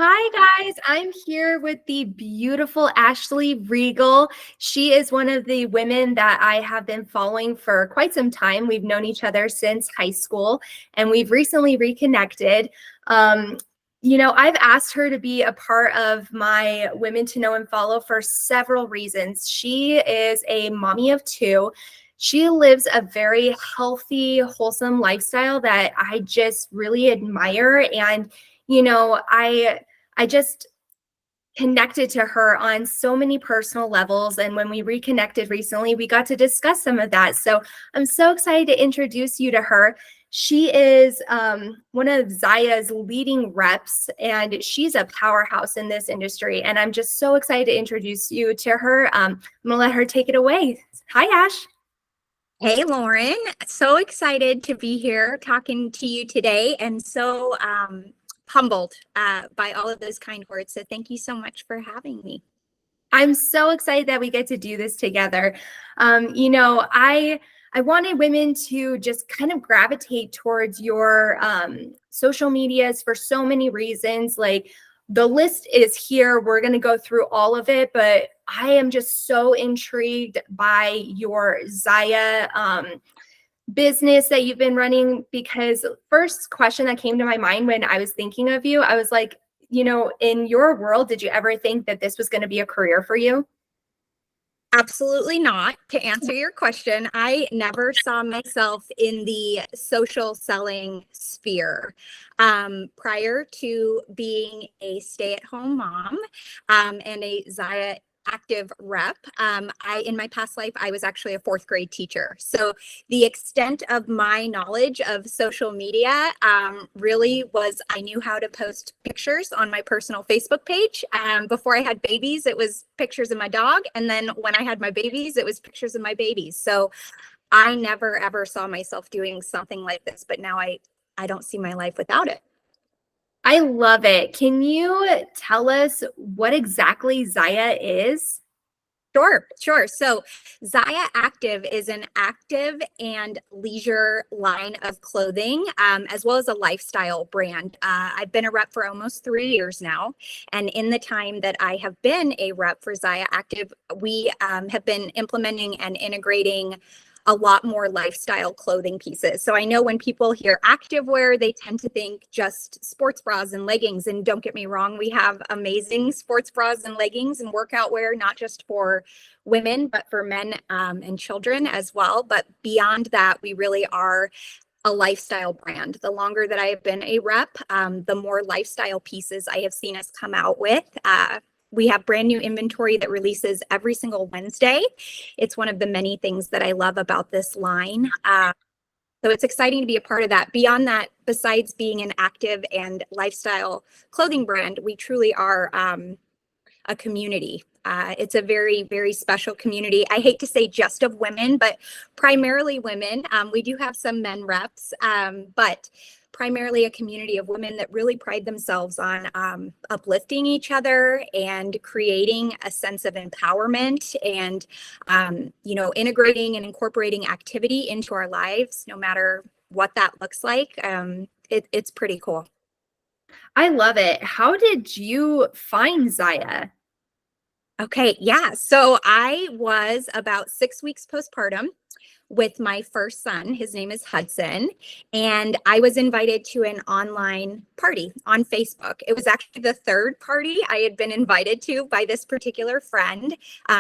Hi guys, I'm here with the beautiful Ashley Riegle. She is one of the women that I have been following for quite some time. We've known each other since high school and we've recently reconnected. Um, I've asked her to be a part of my Women to Know and Follow for several reasons. She is a mommy of two. She lives a very healthy, wholesome lifestyle that I just really admire. And I just connected to her on so many personal levels. And when we reconnected recently, we got to discuss some of that. So I'm so excited to introduce you to her. She is one of ZYIA's leading reps, and she's a powerhouse in this industry. And I'm just so excited to introduce you to her. I'm going to let her take it away. Hi, Ash. Hey, Lauren. So excited to be here talking to you today and so humbled by all of those kind words. So thank you so much for having me. I'm so excited that we get to do this together. I wanted women to just kind of gravitate towards your social medias for so many reasons. Like the list is here. We're going to go through all of it, but I am just so intrigued by your ZYIA business that you've been running, because first question that came to my mind when I was thinking of you, I was like, in your world, did you ever think that this was going to be a career for you? Absolutely not. To answer your question, I never saw myself in the social selling sphere. Prior to being a stay-at-home mom and a ZYIA active rep, in my past life, I was actually a fourth grade teacher. So the extent of my knowledge of social media really was I knew how to post pictures on my personal Facebook page. Before I had babies, it was pictures of my dog. And then when I had my babies, it was pictures of my babies. So I never, ever saw myself doing something like this, but now I don't see my life without it. I love it. Can you tell us what exactly ZYIA is? Sure. So ZYIA Active is an active and leisure line of clothing, as well as a lifestyle brand. I've been a rep for almost 3 years now. And in the time that I have been a rep for ZYIA Active, we have been implementing and integrating a lot more lifestyle clothing pieces. So I know when people hear activewear, they tend to think just sports bras and leggings. And don't get me wrong, we have amazing sports bras and leggings and workout wear, not just for women, but for men and children as well. But beyond that, we really are a lifestyle brand. The longer that I have been a rep, the more lifestyle pieces I have seen us come out with. We have brand new inventory that releases every single Wednesday. It's one of the many things that I love about this line. So it's exciting to be a part of that. Beyond that, besides being an active and lifestyle clothing brand, we truly are a community. It's a very, very special community. I hate to say just of women, but primarily women. We do have some men reps, but primarily a community of women that really pride themselves on uplifting each other and creating a sense of empowerment and, integrating and incorporating activity into our lives, no matter what that looks like. It's pretty cool. I love it. How did you find ZYIA? Okay, yeah. So I was about 6 weeks postpartum with my first son. His name is Hudson. And I was invited to an online party on Facebook. It was actually the third party I had been invited to by this particular friend.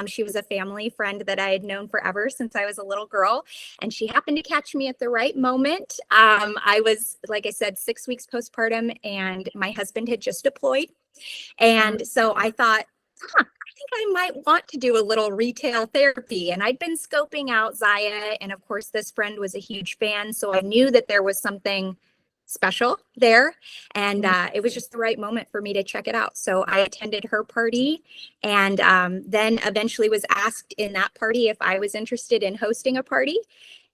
She was a family friend that I had known forever since I was a little girl. And she happened to catch me at the right moment. I was, like I said, 6 weeks postpartum, and my husband had just deployed. And so I thought, I think I might want to do a little retail therapy. And I'd been scoping out ZYIA. And of course, this friend was a huge fan. So I knew that there was something special there. And it was just the right moment for me to check it out. So I attended her party and then eventually was asked in that party if I was interested in hosting a party.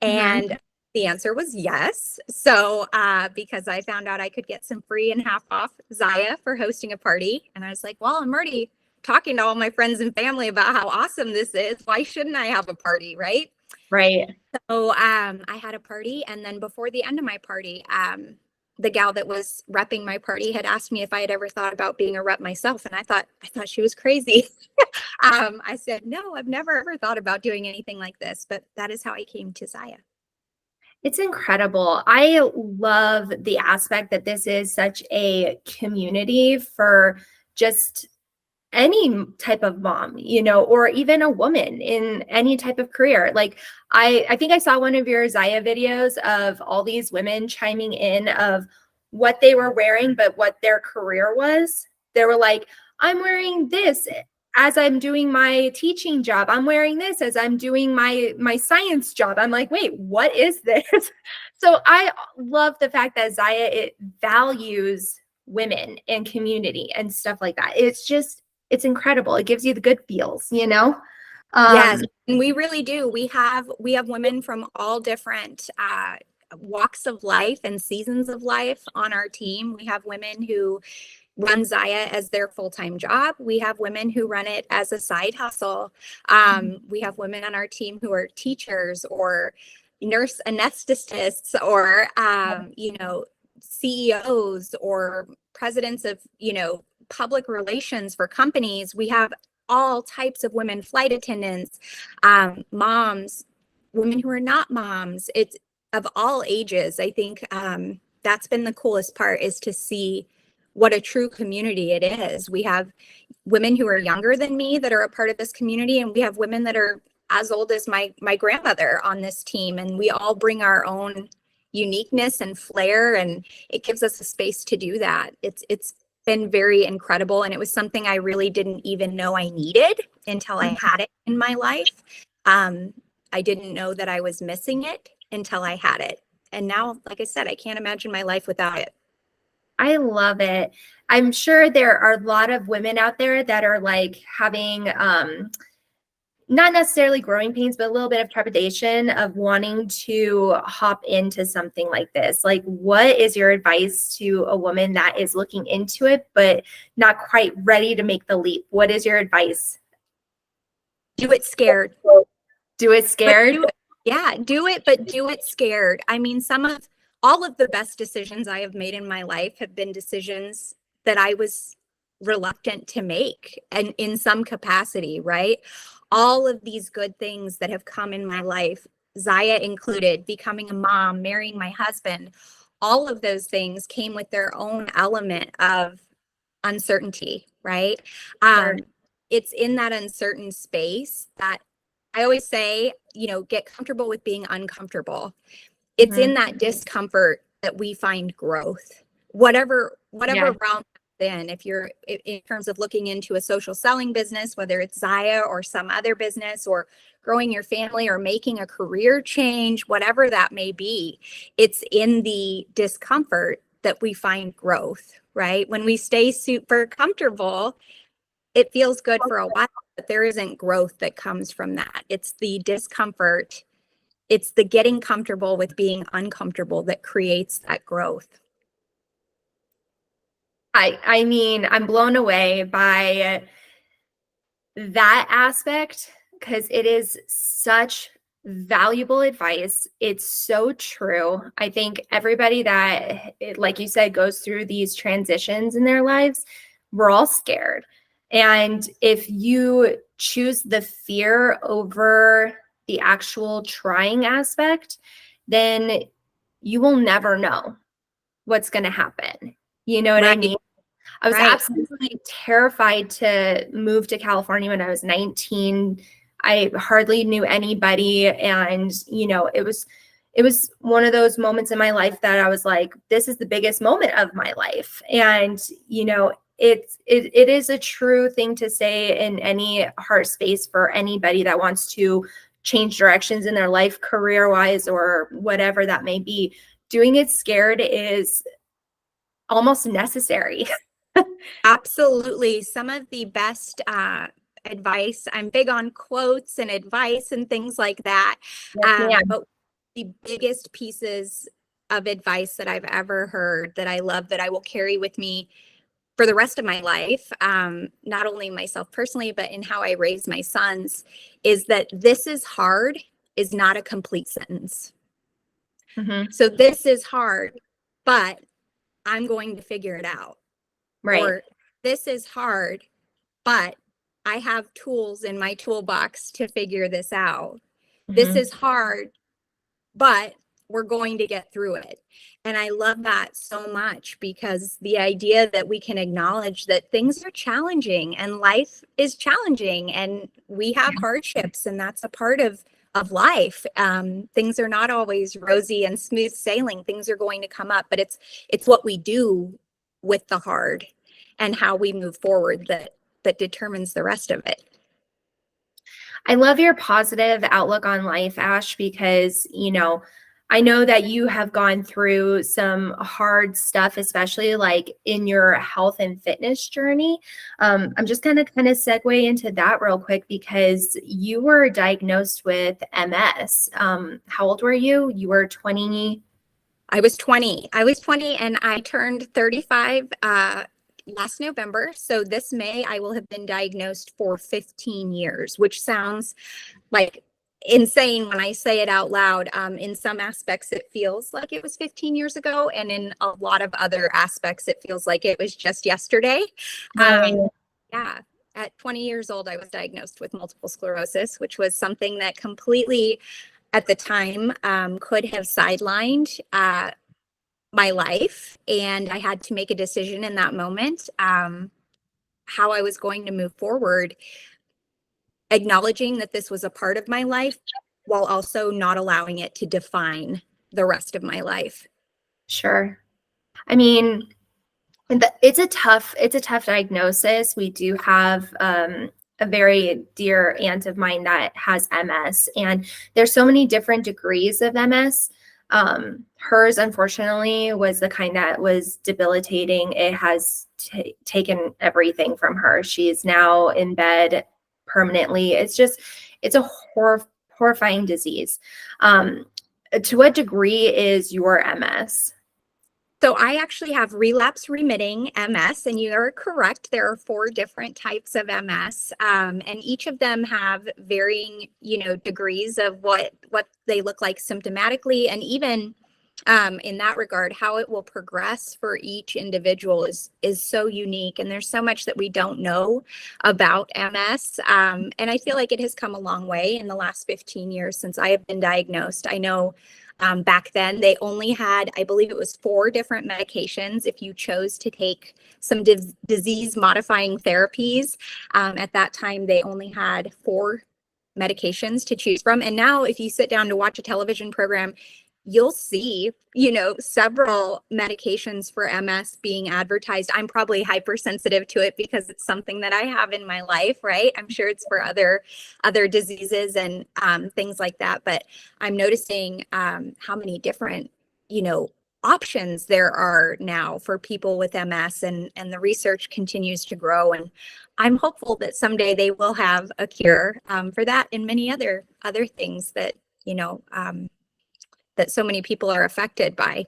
And the answer was yes. So because I found out I could get some free and half off ZYIA for hosting a party. And I was like, well, I'm already talking to all my friends and family about how awesome this is. Why shouldn't I have a party, right? Right. So I had a party, and then before the end of my party, the gal that was repping my party had asked me if I had ever thought about being a rep myself. And I thought she was crazy. I said, no, I've never ever thought about doing anything like this, but that is how I came to ZYIA. It's incredible. I love the aspect that this is such a community for just any type of mom, or even a woman in any type of career. Like I think I saw one of your ZYIA videos of all these women chiming in of what they were wearing, but what their career was. They were like, I'm wearing this as I'm doing my teaching job. I'm wearing this as I'm doing my science job. I'm like, wait, what is this? So I love the fact that ZYIA, it values women and community and stuff like that. It's incredible. It gives you the good feels, Yes, and we really do. We have women from all different walks of life and seasons of life on our team. We have women who run ZYIA as their full-time job. We have women who run it as a side hustle. We have women on our team who are teachers or nurse anesthetists or, CEOs or presidents of, public relations for companies. We have all types of women, flight attendants, moms, women who are not moms. It's of all ages. I think that's been the coolest part, is to see what a true community it is. We have women who are younger than me that are a part of this community, and we have women that are as old as my grandmother on this team, and we all bring our own uniqueness and flair, and it gives us a space to do that. It's been very incredible, and it was something I really didn't even know I needed until I had it in my life. I didn't know that I was missing it until I had it, and now, like I said, I can't imagine my life without it. I love it. I'm sure there are a lot of women out there that are like having not necessarily growing pains, but a little bit of trepidation of wanting to hop into something like this. Like, what is your advice to a woman that is looking into it, but not quite ready to make the leap? What is your advice? Do it scared. Do it scared? Do it, but do it scared. I mean, all of the best decisions I have made in my life have been decisions that I was reluctant to make, and in some capacity, right? All of these good things that have come in my life, ZYIA included, becoming a mom, marrying my husband, all of those things came with their own element of uncertainty, right? Sure. It's in that uncertain space that I always say, get comfortable with being uncomfortable. It's in that discomfort that we find growth, whatever realm in. If you're in terms of looking into a social selling business, whether it's ZYIA or some other business, or growing your family or making a career change, whatever that may be, it's in the discomfort that we find growth, right? When we stay super comfortable, it feels good for a while, but there isn't growth that comes from that. It's the discomfort. It's the getting comfortable with being uncomfortable that creates that growth. I mean, I'm blown away by that aspect, because it is such valuable advice. It's so true. I think everybody that, like you said, goes through these transitions in their lives, we're all scared. And if you choose the fear over the actual trying aspect, then you will never know what's going to happen. You know what I mean? I was absolutely terrified to move to California when I was 19. I hardly knew anybody. And, it was one of those moments in my life that I was like, this is the biggest moment of my life. And, it is a true thing to say in any heart space for anybody that wants to change directions in their life, career-wise, or whatever that may be. Doing it scared is almost necessary. Absolutely. Some of the best advice, I'm big on quotes and advice and things like that. But the biggest pieces of advice that I've ever heard that I love, that I will carry with me for the rest of my life, not only myself personally, but in how I raise my sons, is that this is hard is not a complete sentence. So this is hard, but I'm going to figure it out. Right. Or this is hard, but I have tools in my toolbox to figure this out. This Mhm. is hard, but we're going to get through it. And I love that so much, because the idea that we can acknowledge that things are challenging and life is challenging and we have hardships, and that's a part of life. Things are not always rosy and smooth sailing. Things are going to come up, but it's what we do with the hard and how we move forward that determines the rest of it. I love your positive outlook on life, Ash, because, I know that you have gone through some hard stuff, especially like in your health and fitness journey. I'm just going to kind of segue into that real quick because you were diagnosed with MS. How old were you? You were 20. I was 20. I was 20 and I turned 35 last November. So this May, I will have been diagnosed for 15 years, which sounds like insane when I say it out loud. In some aspects, it feels like it was 15 years ago. And in a lot of other aspects, it feels like it was just yesterday. Right. Yeah. At 20 years old, I was diagnosed with multiple sclerosis, which was something that completely at the time could have sidelined my life. And I had to make a decision in that moment how I was going to move forward, acknowledging that this was a part of my life while also not allowing it to define the rest of my life. Sure. I mean, it's a tough diagnosis. We do have a very dear aunt of mine that has MS, and there's so many different degrees of MS. Hers, unfortunately, was the kind that was debilitating. It has taken everything from her. She is now in bed permanently. It's a horrifying disease. To what degree is your MS? So I actually have relapse remitting MS, and you are correct. There are 4 different types of MS, and each of them have varying, degrees of what they look like symptomatically, and even in that regard, how it will progress for each individual is so unique, and there's so much that we don't know about MS. And I feel like it has come a long way in the last 15 years since I have been diagnosed. I know back then, they only had, I believe it was 4 different medications if you chose to take some disease modifying therapies. At that time, they only had 4 medications to choose from. And now, if you sit down to watch a television program, you'll see, several medications for MS being advertised. I'm probably hypersensitive to it because it's something that I have in my life, right? I'm sure it's for other diseases and things like that. But I'm noticing how many different, options there are now for people with MS, and the research continues to grow. And I'm hopeful that someday they will have a cure for that and many other things that, that so many people are affected by.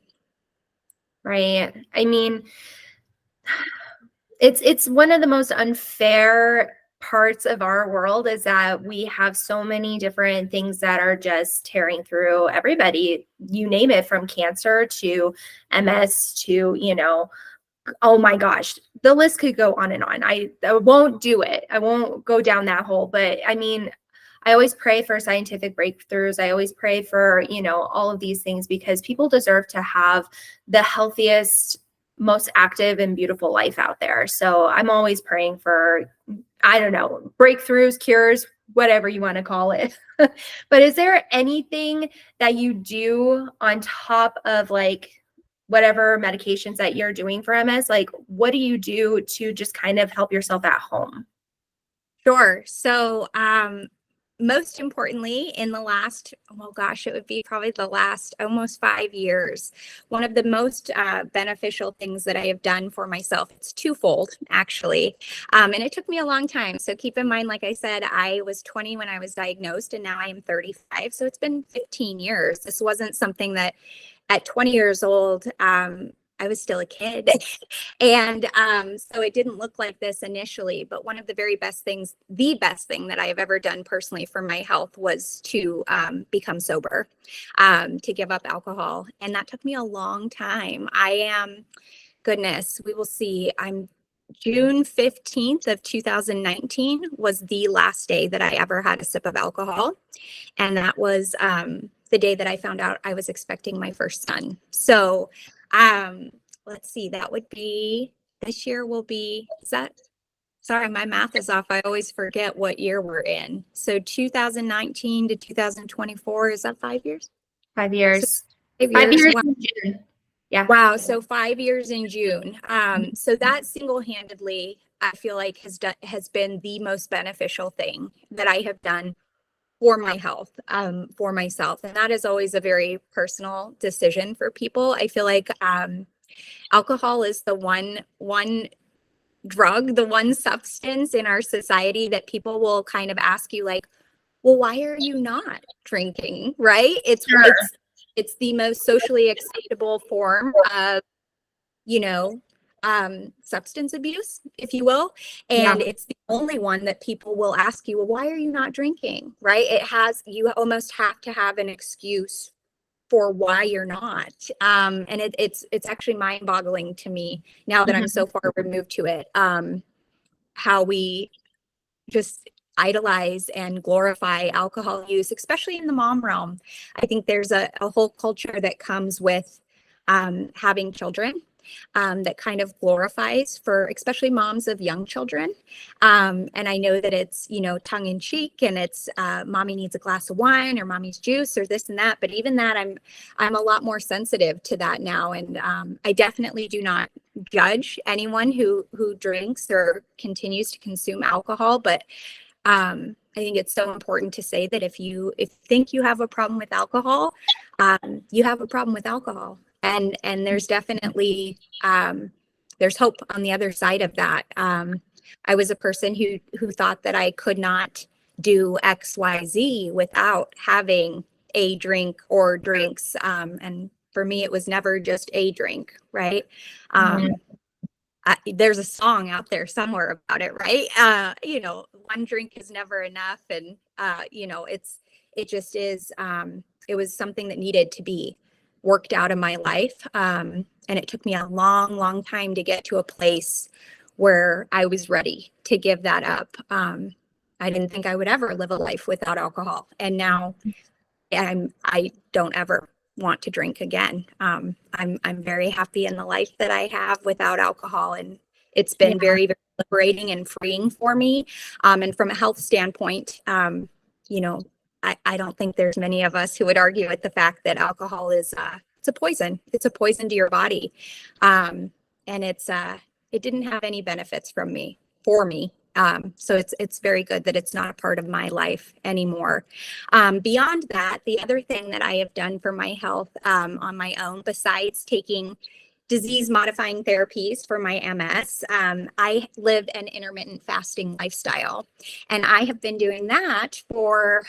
Right. I mean, it's one of the most unfair parts of our world is that we have so many different things that are just tearing through everybody. You name it, from cancer to MS to, oh my gosh, the list could go on and on. I won't do it. I won't go down that hole. But I mean, I always pray for scientific breakthroughs. I always pray for, all of these things because people deserve to have the healthiest, most active and beautiful life out there. So I'm always praying for, I don't know, breakthroughs, cures, whatever you want to call it. But is there anything that you do on top of like whatever medications that you're doing for MS? Like, what do you do to just kind of help yourself at home? Sure. So, most importantly, in the last, oh gosh, it would be probably the last almost 5 years, one of the most beneficial things that I have done for myself, it's twofold, actually. And it took me a long time. So keep in mind, like I said, I was 20 when I was diagnosed, and now I am 35. So it's been 15 years. This wasn't something that at 20 years old, I was still a kid. And so it didn't look like this initially. But one of the very best things, the best thing that I have ever done personally for my health was to become sober, to give up alcohol. And that took me a long time. I am goodness, we will see. I'm June 15th of 2019 was the last day that I ever had a sip of alcohol. And that was the day that I found out I was expecting my first son. So let's see, that would be, this year will be, is that, sorry, my math is off. I always forget what year we're in. So 2019 to 2024, is that 5 years? 5 So years. 5 5 years. years Wow. in June. Yeah. Wow. So 5 years in June. So that single-handedly, I feel like has been the most beneficial thing that I have done for my health, for myself. And that is always a very personal decision for people. I feel like alcohol is the one drug, the one substance in our society that people will kind of ask you like, well, why are you not drinking? Right? Sure. It's the most socially acceptable form of, you know, substance abuse, if you will. And Yeah. it's the only one that people will ask you, well, why are you not drinking? Right? You almost have to have an excuse for why you're not. And it's actually mind boggling to me now that I'm so far removed to it, how we just idolize and glorify alcohol use, especially in the mom realm. I think there's a whole culture that comes with having children that kind of glorifies for especially moms of young children. And I know that it's, tongue in cheek and it's mommy needs a glass of wine or mommy's juice or this and that. But even that, I'm a lot more sensitive to that now. And I definitely do not judge anyone who drinks or continues to consume alcohol. But I think it's so important to say that if you think you have a problem with alcohol, you have a problem with alcohol. And there's definitely there's hope on the other side of that. I was a person who thought that I could not do XYZ without having a drink or drinks. And for me, it was never just a drink, right? There's a song out there somewhere about it, right? One drink is never enough. And, it just is, it was something that needed to be worked out in my life. And it took me a long, long time to get to a place where I was ready to give that up. I didn't think I would ever live a life without alcohol. And now I don't ever want to drink again. I'm very happy in the life that I have without alcohol, and it's been very, very liberating and freeing for me. And from a health standpoint, I don't think there's many of us who would argue with the fact that alcohol is it's a poison. It's a poison to your body, and it didn't have any benefits for me. So it's very good that it's not a part of my life anymore. Beyond that, the other thing that I have done for my health on my own, besides taking disease modifying therapies for my MS, I live an intermittent fasting lifestyle. And I have been doing that for,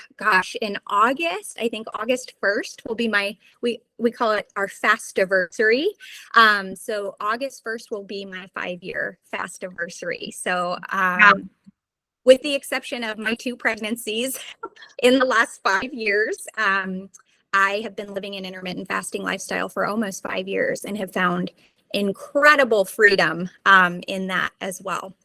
in August, I think August 1st will be we call it our fastiversary. So August 1st will be my 5-year fastiversary. So with the exception of my 2 pregnancies in the last 5 years, I have been living an intermittent fasting lifestyle for almost 5 years and have found incredible freedom in that as well.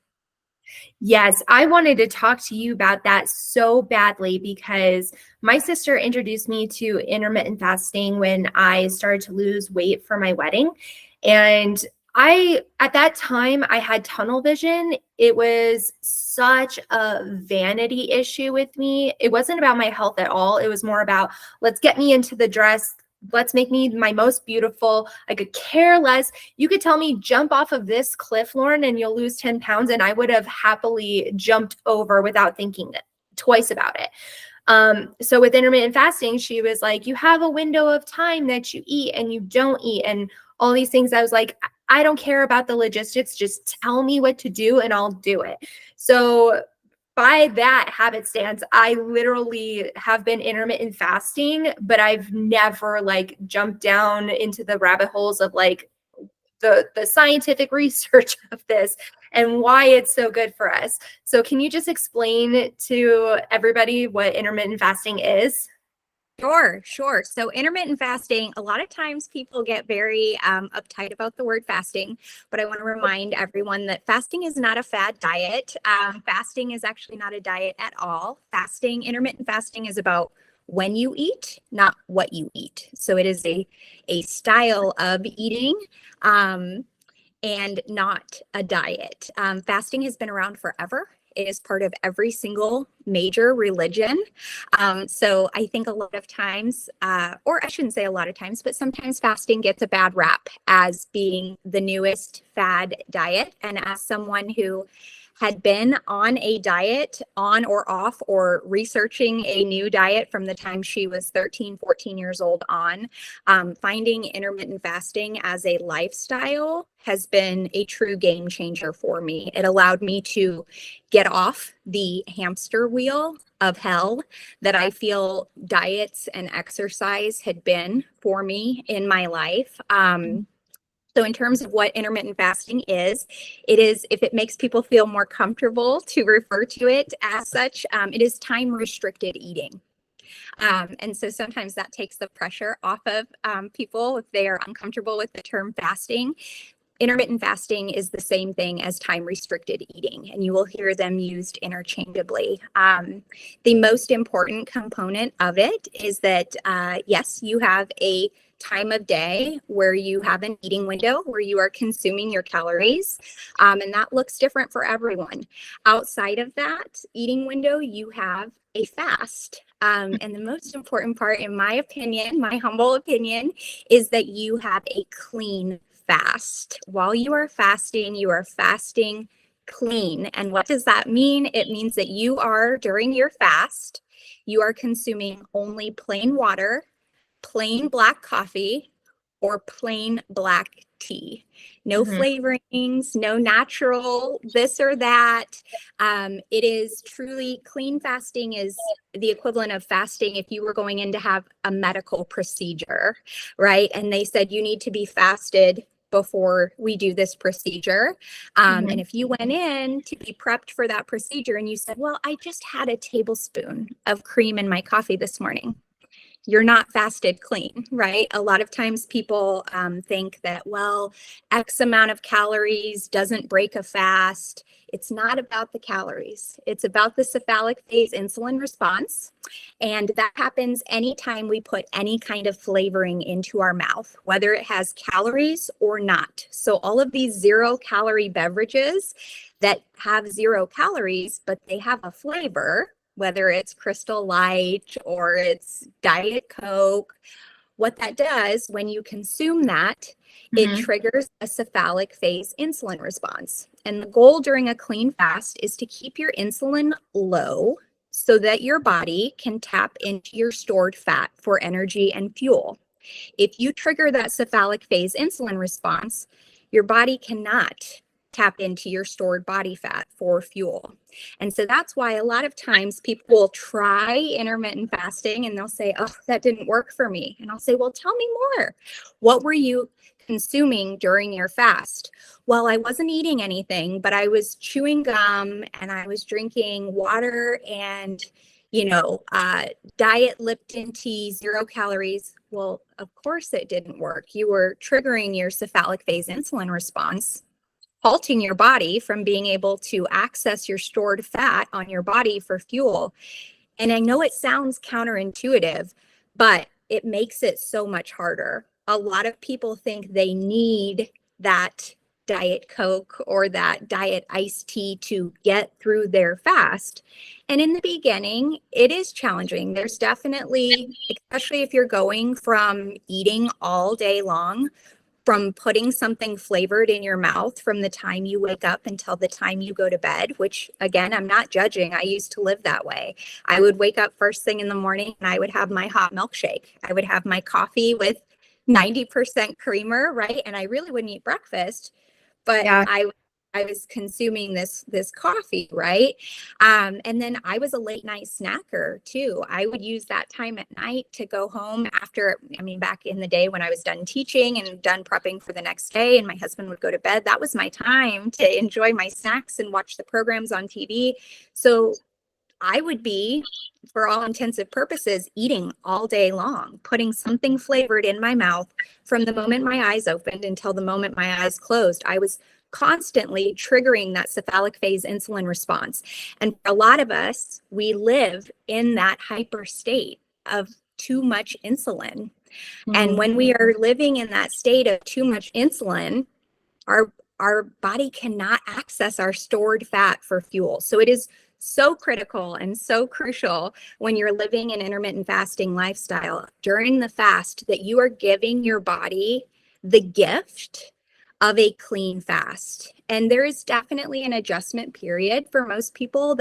Yes, I wanted to talk to you about that so badly because my sister introduced me to intermittent fasting when I started to lose weight for my wedding. And at that time, I had tunnel vision. It was such a vanity issue with me. It wasn't about my health at all. It was more about, let's get me into the dress. Let's make me my most beautiful. I could care less. You could tell me jump off of this cliff, Lauren, and you'll lose 10 pounds. And I would have happily jumped over without thinking twice about it. So with intermittent fasting, she was like, you have a window of time that you eat and you don't eat and all these things. I was like, I don't care about the logistics. Just tell me what to do and I'll do it. So by that habit stance, I literally have been intermittent fasting, but I've never jumped down into the rabbit holes of the scientific research of this and why it's so good for us. So can you just explain to everybody what intermittent fasting is? Sure. So intermittent fasting, a lot of times people get very uptight about the word fasting, but I want to remind everyone that fasting is not a fad diet. Fasting is actually not a diet at all. Intermittent fasting is about when you eat, not what you eat. So it is a style of eating. And not a diet. Fasting has been around forever. It is part of every single major religion. So I think a lot of times, or I shouldn't say a lot of times, but sometimes fasting gets a bad rap as being the newest fad diet. And as someone who had been on a diet on or off or researching a new diet from the time she was 13, 14 years old on, finding intermittent fasting as a lifestyle has been a true game changer for me. It allowed me to get off the hamster wheel of hell that I feel diets and exercise had been for me in my life. So in terms of what intermittent fasting is, it is, if it makes people feel more comfortable to refer to it as such, it is time restricted eating. And so sometimes that takes the pressure off of people if they are uncomfortable with the term fasting. Intermittent fasting is the same thing as time restricted eating, and you will hear them used interchangeably. The most important component of it is that, yes, you have a time of day where you have an eating window where you are consuming your calories, and that looks different for everyone. Outside of that eating window, you have a fast. And the most important part, in my opinion, my humble opinion, is that you have a clean fast. While you are fasting clean. And what does that mean? It means that you are, during your fast, you are consuming only plain water, plain black coffee, or plain black tea. No flavorings, no natural this or that. It is truly, clean fasting is the equivalent of fasting if you were going in to have a medical procedure, right? And they said you need to be fasted before we do this procedure. And if you went in to be prepped for that procedure and you said, well, I just had a tablespoon of cream in my coffee this morning, you're not fasted clean, right? A lot of times people think that, well, X amount of calories doesn't break a fast. It's not about the calories. It's about the cephalic phase insulin response. And that happens anytime we put any kind of flavoring into our mouth, whether it has calories or not. So all of these 0-calorie beverages that have 0 calories, but they have a flavor, whether it's Crystal Light or it's Diet Coke, what that does when you consume that, it triggers a cephalic phase insulin response. And the goal during a clean fast is to keep your insulin low so that your body can tap into your stored fat for energy and fuel. If you trigger that cephalic phase insulin response, your body cannot tap into your stored body fat for fuel. And so that's why a lot of times people will try intermittent fasting and they'll say, oh, that didn't work for me. And I'll say, well, tell me more. What were you consuming during your fast? Well, I wasn't eating anything, but I was chewing gum and I was drinking water and, diet Lipton tea, 0 calories. Well, of course it didn't work. You were triggering your cephalic phase insulin response, halting your body from being able to access your stored fat on your body for fuel. And I know it sounds counterintuitive, but it makes it so much harder. A lot of people think they need that Diet Coke or that diet iced tea to get through their fast. And in the beginning, it is challenging. There's definitely, especially if you're going from eating all day long, from putting something flavored in your mouth from the time you wake up until the time you go to bed, which again, I'm not judging. I used to live that way. I would wake up first thing in the morning and I would have my hot milkshake. I would have my coffee with 90% creamer, right? And I really wouldn't eat breakfast, but Yeah. I was consuming this coffee, right? And then I was a late night snacker too. I would use that time at night to go home after, back in the day when I was done teaching and done prepping for the next day and my husband would go to bed, that was my time to enjoy my snacks and watch the programs on TV. So I would be, for all intensive purposes, eating all day long, putting something flavored in my mouth from the moment my eyes opened until the moment my eyes closed. I was constantly triggering that cephalic phase insulin response. And for a lot of us, we live in that hyper state of too much insulin. And when we are living in that state of too much insulin, our body cannot access our stored fat for fuel. So it is so critical and so crucial when you're living an intermittent fasting lifestyle during the fast that you are giving your body the gift of a clean fast. And there is definitely an adjustment period for most people.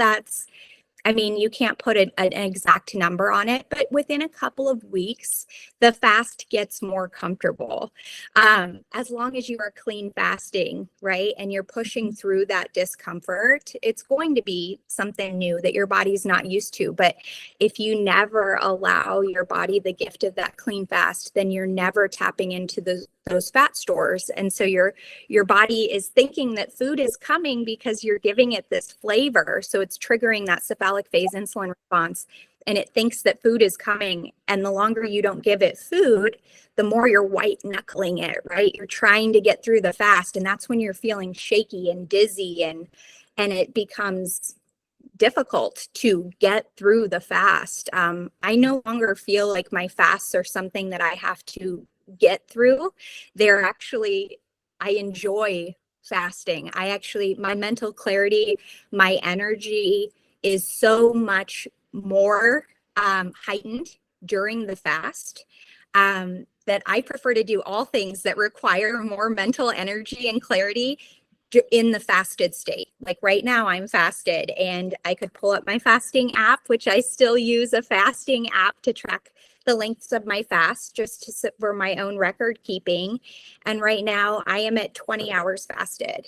You can't put an exact number on it, but within a couple of weeks, the fast gets more comfortable. As long as you are clean fasting, right? And you're pushing through that discomfort, it's going to be something new that your body's not used to. But if you never allow your body the gift of that clean fast, then you're never tapping into those fat stores. And so your body is thinking that food is coming because you're giving it this flavor. So it's triggering that cephalic phase insulin response, and it thinks that food is coming. And the longer you don't give it food, the more you're white knuckling it, right? You're trying to get through the fast, and that's when you're feeling shaky and dizzy, and it becomes difficult to get through the fast. I no longer feel like my fasts are something that I have to get through. I enjoy fasting. My mental clarity, my energy is so much more heightened during the fast that I prefer to do all things that require more mental energy and clarity in the fasted state. Like right now I'm fasted, and I could pull up my fasting app, which I still use a fasting app to track the lengths of my fast, just for my own record keeping. And right now I am at 20 hours fasted,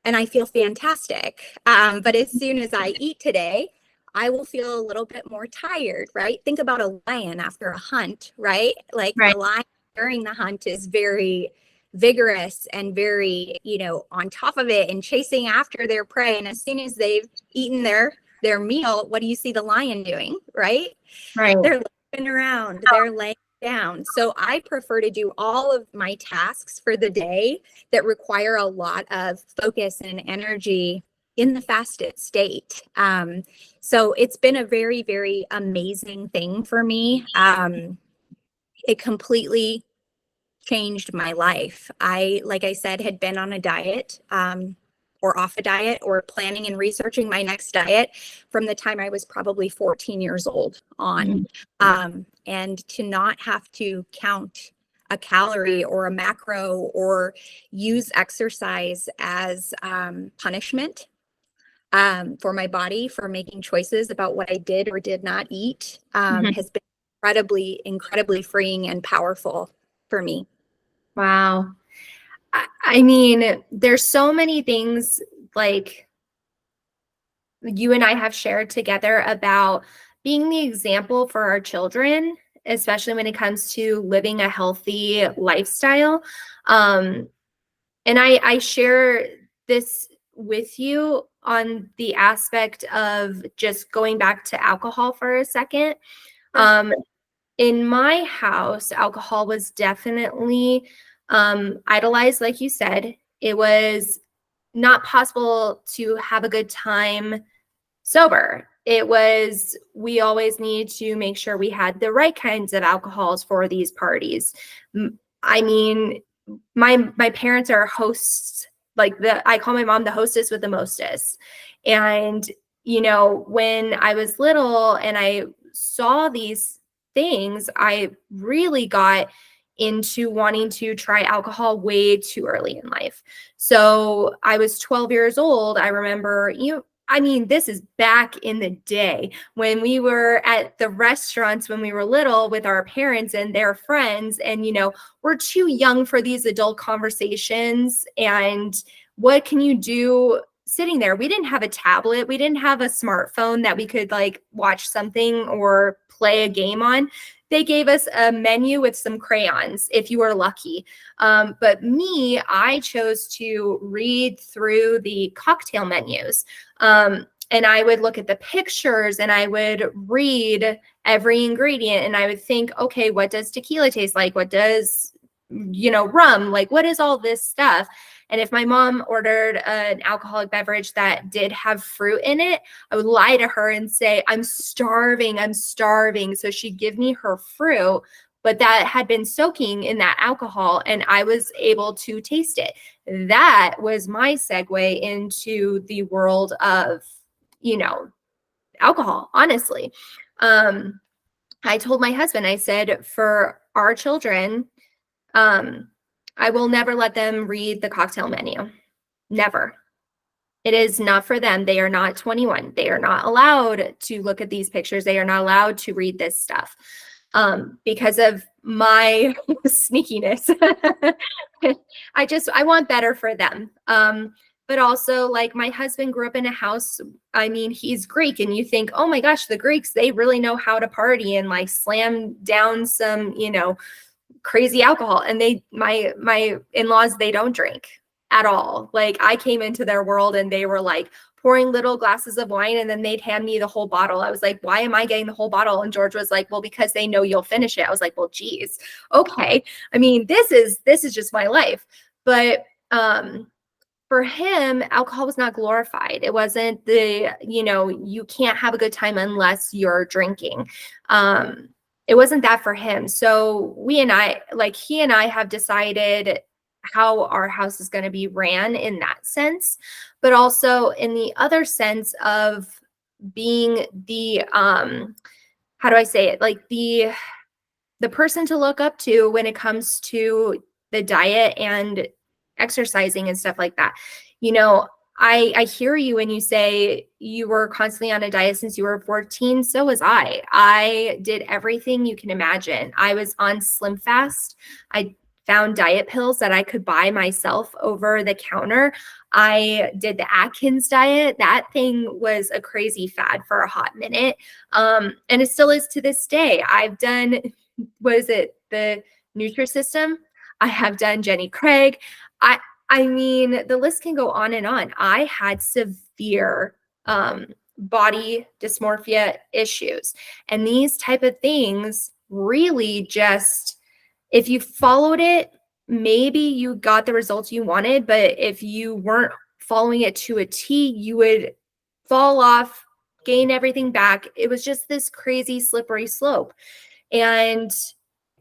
and I feel fantastic. But as soon as I eat today, I will feel a little bit more tired, right? Think about a lion after a hunt, right? Like Right. the lion during the hunt is very vigorous and very, on top of it and chasing after their prey. And as soon as they've eaten their meal, what do you see the lion doing, right? Right. They're looking around, they're laying down. So I prefer to do all of my tasks for the day that require a lot of focus and energy in the fasted state. So it's been a very, very amazing thing for me. It completely changed my life. Like I said, had been on a diet, or off a diet, or planning and researching my next diet from the time I was probably 14 years old on. And to not have to count a calorie or a macro or use exercise as punishment for my body for making choices about what I did or did not eat has been incredibly, incredibly freeing and powerful for me. Wow. I mean, there's so many things like you and I have shared together about being the example for our children, especially when it comes to living a healthy lifestyle. And I share this with you on the aspect of just going back to alcohol for a second. In my house, alcohol was definitely idolized, like you said. It was not possible to have a good time sober. We always need to make sure we had the right kinds of alcohols for these parties. I mean, my parents are hosts, I call my mom the hostess with the mostest. And, when I was little and I saw these things, I really got into wanting to try alcohol way too early in life. So I was 12 years old. I remember, this is back in the day when we were at the restaurants when we were little with our parents and their friends. And, we're too young for these adult conversations. And what can you do sitting there? We didn't have a tablet. We didn't have a smartphone that we could watch something or play a game on. They gave us a menu with some crayons if you were lucky. But I chose to read through the cocktail menus. And I would look at the pictures and I would read every ingredient and I would think, okay, what does tequila taste like? What does, rum? Like, what is all this stuff? And if my mom ordered an alcoholic beverage that did have fruit in it, I would lie to her and say, I'm starving. So she'd give me her fruit, but that had been soaking in that alcohol and I was able to taste it. That was my segue into the world of, alcohol, honestly. I told my husband, I said, for our children, I will never let them read the cocktail menu. Never. It is not for them. They are not 21. They are not allowed to look at these pictures. They are not allowed to read this stuff because of my sneakiness. I want better for them. But also, like, my husband grew up in a house, I mean, he's Greek, and you think, oh my gosh, the Greeks, they really know how to party and like slam down some, crazy alcohol. And my in-laws, they don't drink at all. Like, I came into their world and they were like pouring little glasses of wine and then they'd hand me the whole bottle. I was like, why am I getting the whole bottle? And George was like, well, because they know you'll finish it. I was like, well, geez, okay. I mean, this is just my life. But for him, alcohol was not glorified. It wasn't you can't have a good time unless you're drinking. It wasn't that for him. So he and I have decided how our house is going to be ran in that sense, but also in the other sense of being the, how do I say it? Like the person to look up to when it comes to the diet and exercising and stuff like that. I hear you when you say you were constantly on a diet since you were 14. So was I. I did everything you can imagine. I was on Slim Fast. I found diet pills that I could buy myself over the counter. I did the Atkins diet. That thing was a crazy fad for a hot minute. And it still is to this day. I've done, the Nutrisystem? I have done Jenny Craig. I mean, the list can go on and on. I had severe body dysmorphia issues. And these type of things really just, if you followed it, maybe you got the results you wanted. But if you weren't following it to a T, you would fall off, gain everything back. It was just this crazy slippery slope. And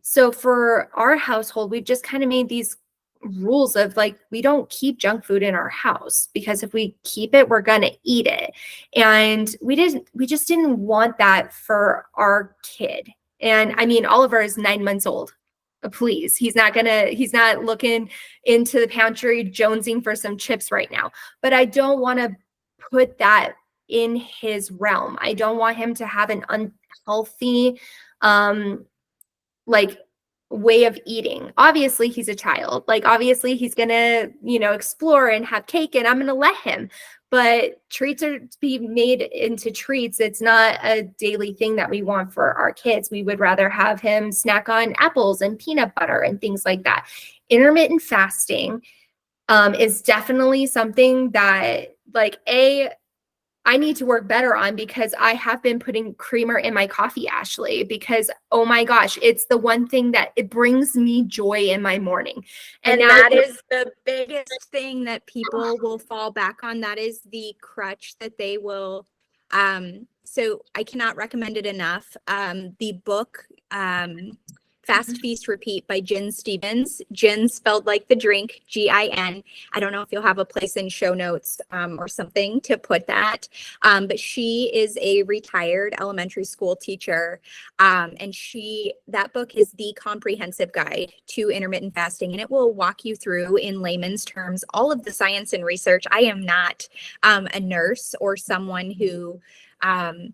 so for our household, we've just kind of made these rules of like, we don't keep junk food in our house because if we keep it, we're going to eat it. And we just didn't want that for our kid. And I mean, Oliver is 9 months old. Please, he's not looking into the pantry jonesing for some chips right now. But I don't want to put that in his realm. I don't want him to have an unhealthy, way of eating. Obviously he's a child. Like, obviously he's gonna, explore and have cake, and I'm gonna let him. But treats are to be made into treats. It's not a daily thing that we want for our kids. We would rather have him snack on apples and peanut butter and things like that. Intermittent fasting is definitely something that, I need to work better on, because I have been putting creamer in my coffee, Ashley, because, oh my gosh, it's the one thing that it brings me joy in my morning. And that is the biggest thing that people will fall back on. That is the crutch that they will. So I cannot recommend it enough. The book, Fast Feast Repeat by Gin Stevens. Gin spelled like the drink, Gin. I don't know if you'll have a place in show notes or something to put that. But she is a retired elementary school teacher. And that book is the comprehensive guide to intermittent fasting. And it will walk you through, in layman's terms, all of the science and research. I am not a nurse or someone who, I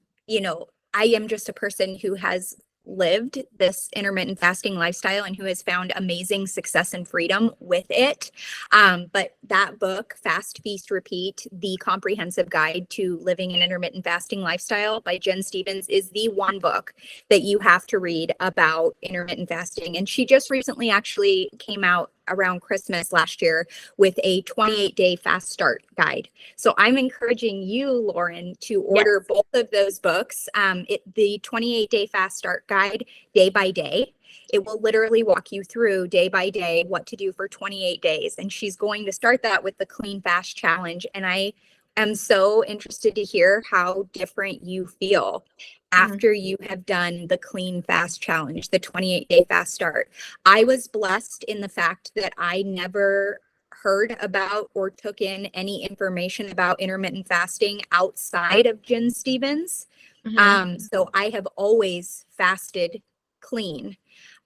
am just a person who has lived this intermittent fasting lifestyle and who has found amazing success and freedom with it. But that book, Fast Feast Repeat, the comprehensive guide to living an intermittent fasting lifestyle by Jen Stevens, is the one book that you have to read about intermittent fasting. And she just recently actually came out around Christmas last year with a 28-day fast start guide. So I'm encouraging you, Lauren, to order both of those books. The 28-day fast start guide, day by day. It will literally walk you through day by day what to do for 28 days. And she's going to start that with the Clean Fast Challenge. And I am so interested to hear how different you feel after you have done the Clean Fast Challenge, the 28-day fast start. I was blessed in the fact that I never heard about or took in any information about intermittent fasting outside of Jen Stevens. So I have always fasted clean.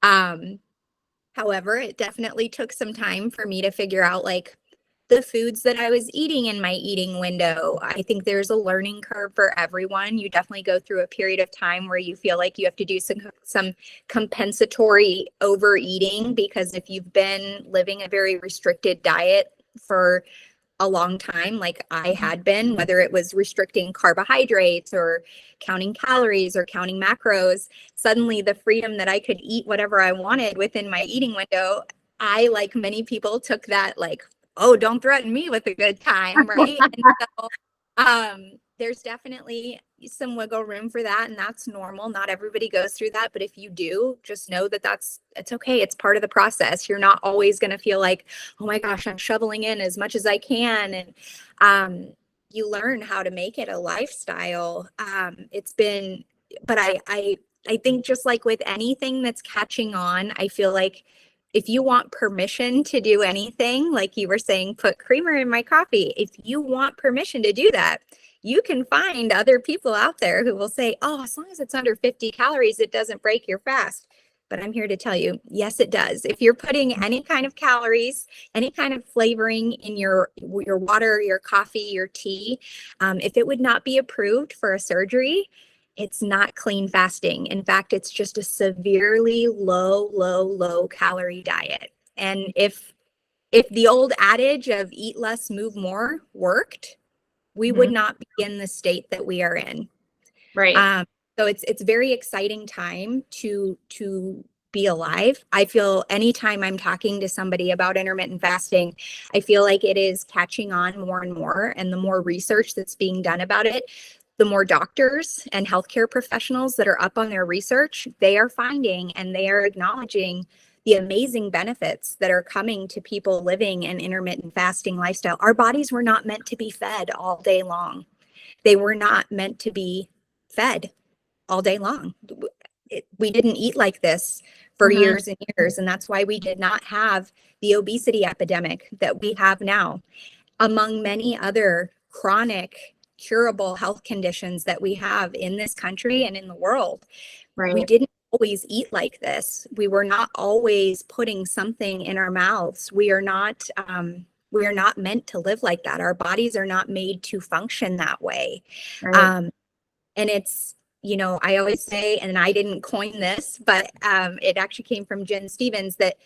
However, it definitely took some time for me to figure out like the foods that I was eating in my eating window. I think there's a learning curve for everyone. You definitely go through a period of time where you feel like you have to do some compensatory overeating, because if you've been living a very restricted diet for a long time, like I had been, whether it was restricting carbohydrates or counting calories or counting macros, suddenly the freedom that I could eat whatever I wanted within my eating window, I, like many people, took that like, oh, don't threaten me with a good time, right? And so there's definitely some wiggle room for that, and that's normal. Not everybody goes through that, but if you do, just know that it's okay. It's part of the process. You're not always going to feel like, oh my gosh, I'm shoveling in as much as I can. And you learn how to make it a lifestyle. But I think just like with anything that's catching on, I feel like if you want permission to do anything, like you were saying, put creamer in my coffee, if you want permission to do that, you can find other people out there who will say, oh, as long as it's under 50 calories, it doesn't break your fast. But I'm here to tell you, yes, it does. If you're putting any kind of calories, any kind of flavoring in your water, your coffee, your tea, if it would not be approved for a surgery, it's not clean fasting. In fact, it's just a severely low calorie diet. And if the old adage of eat less, move more worked, we would not be in the state that we are in. Right. So it's very exciting time to be alive. I feel anytime I'm talking to somebody about intermittent fasting, I feel like it is catching on more and more. And the more research that's being done about it, the more doctors and healthcare professionals that are up on their research, they are finding and they are acknowledging the amazing benefits that are coming to people living an intermittent fasting lifestyle. Our bodies were not meant to be fed all day long. They were not meant to be fed all day long. We didn't eat like this for years and years. And that's why we did not have the obesity epidemic that we have now, among many other chronic curable health conditions that we have in this country and in the world. Right. We didn't always eat like this. We were not always putting something in our mouths. We are not meant to live like that. Our bodies are not made to function that way. Right. And it's, I always say, and I didn't coin this, but it actually came from Jen Stevens, that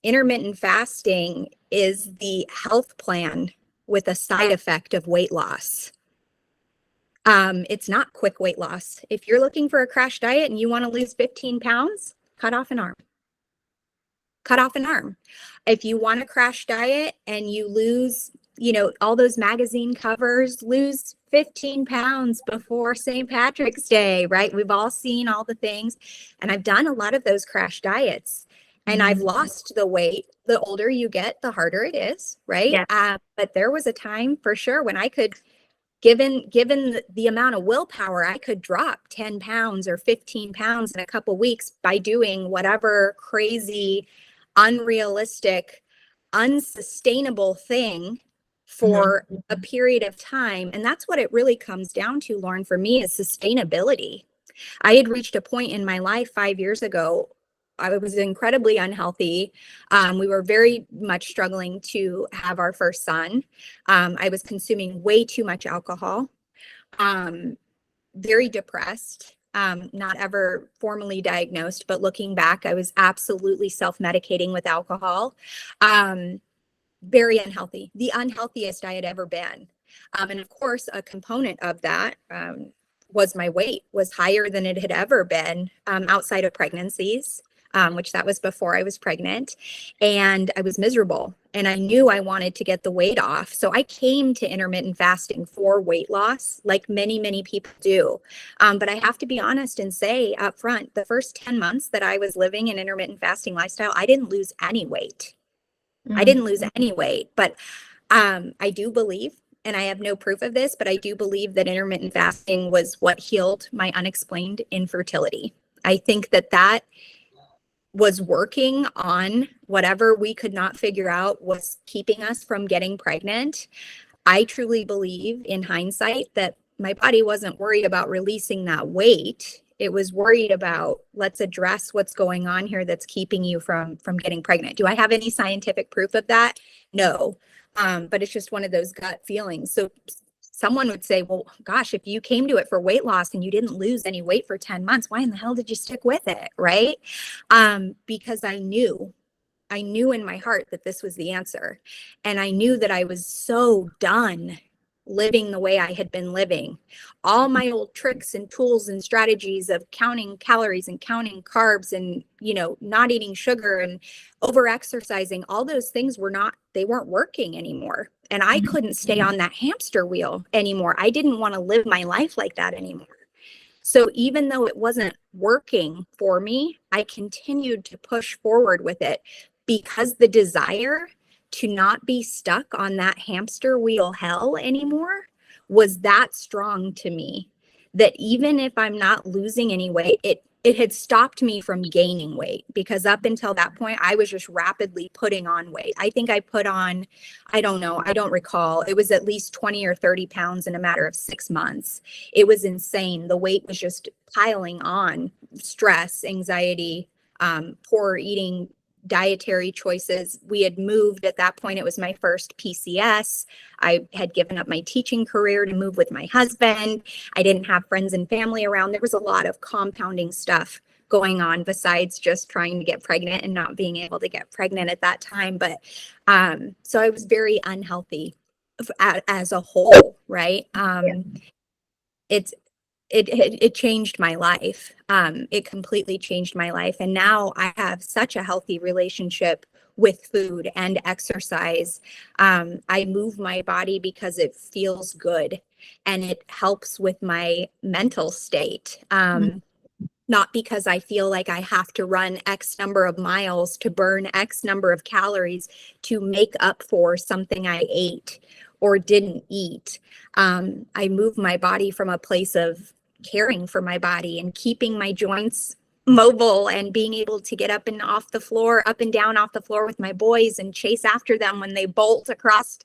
intermittent fasting is the health plan with a side effect of weight loss. It's not quick weight loss. If you're looking for a crash diet and you want to lose 15 pounds, cut off an arm. Cut off an arm. If you want a crash diet and you lose, all those magazine covers, lose 15 pounds before St. Patrick's Day, right? We've all seen all the things. And I've done a lot of those crash diets. And I've lost the weight. The older you get, the harder it is, right? Yeah. But there was a time for sure when I could, given the amount of willpower, I could drop 10 pounds or 15 pounds in a couple weeks by doing whatever crazy, unrealistic, unsustainable thing for a period of time. And that's what it really comes down to, Lauren, for me, is sustainability. I had reached a point in my life 5 years ago. I was incredibly unhealthy. We were very much struggling to have our first son. I was consuming way too much alcohol, very depressed, not ever formally diagnosed, but looking back, I was absolutely self-medicating with alcohol. Very unhealthy, the unhealthiest I had ever been. And of course, a component of that was my weight was higher than it had ever been outside of pregnancies. which that was before I was pregnant, and I was miserable. And I knew I wanted to get the weight off. So I came to intermittent fasting for weight loss, like many, many people do. But I have to be honest and say up front, the first 10 months that I was living an intermittent fasting lifestyle, I didn't lose any weight. I didn't lose any weight, but I do believe, and I have no proof of this, but I do believe that intermittent fasting was what healed my unexplained infertility. I think that that was working on whatever we could not figure out was keeping us from getting pregnant. I truly believe in hindsight that my body wasn't worried about releasing that weight. It was worried about, let's address what's going on here that's keeping you from getting pregnant. Do I have any scientific proof of that? No. But it's just one of those gut feelings. So someone would say, well, gosh, if you came to it for weight loss and you didn't lose any weight for 10 months, why in the hell did you stick with it? Right? Because I knew in my heart that this was the answer. And I knew that I was so done living the way I had been living. All my old tricks and tools and strategies of counting calories and counting carbs and, not eating sugar and over exercising, all those things they weren't working anymore. And I couldn't stay on that hamster wheel anymore. I didn't want to live my life like that anymore. So even though it wasn't working for me, I continued to push forward with it because the desire to not be stuck on that hamster wheel hell anymore was that strong to me, that even if I'm not losing any weight, it had stopped me from gaining weight, because up until that point, I was just rapidly putting on weight. I think I put on, I don't know, I don't recall. It was at least 20 or 30 pounds in a matter of 6 months. It was insane. The weight was just piling on. Stress, anxiety, poor eating, dietary choices. We had moved at that point. It was my first PCS. I had given up my teaching career to move with my husband. I didn't have friends and family around. There was a lot of compounding stuff going on besides just trying to get pregnant and not being able to get pregnant at that time. But so I was very unhealthy as a whole, right? It changed my life. It completely changed my life. And now I have such a healthy relationship with food and exercise. I move my body because it feels good and it helps with my mental state. Not because I feel like I have to run X number of miles to burn X number of calories to make up for something I ate or didn't eat. I move my body from a place of caring for my body and keeping my joints mobile and being able to get up and off the floor, up and down off the floor with my boys and chase after them when they bolt across,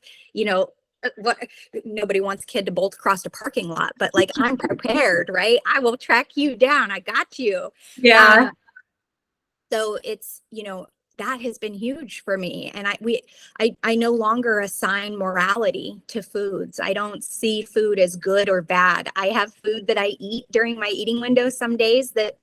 what nobody wants a kid to bolt across a parking lot, but like I'm prepared, right? I will track you down. I got you. Yeah. So it's, that has been huge for me. And I no longer assign morality to foods. I don't see food as good or bad. I have food that I eat during my eating window some days that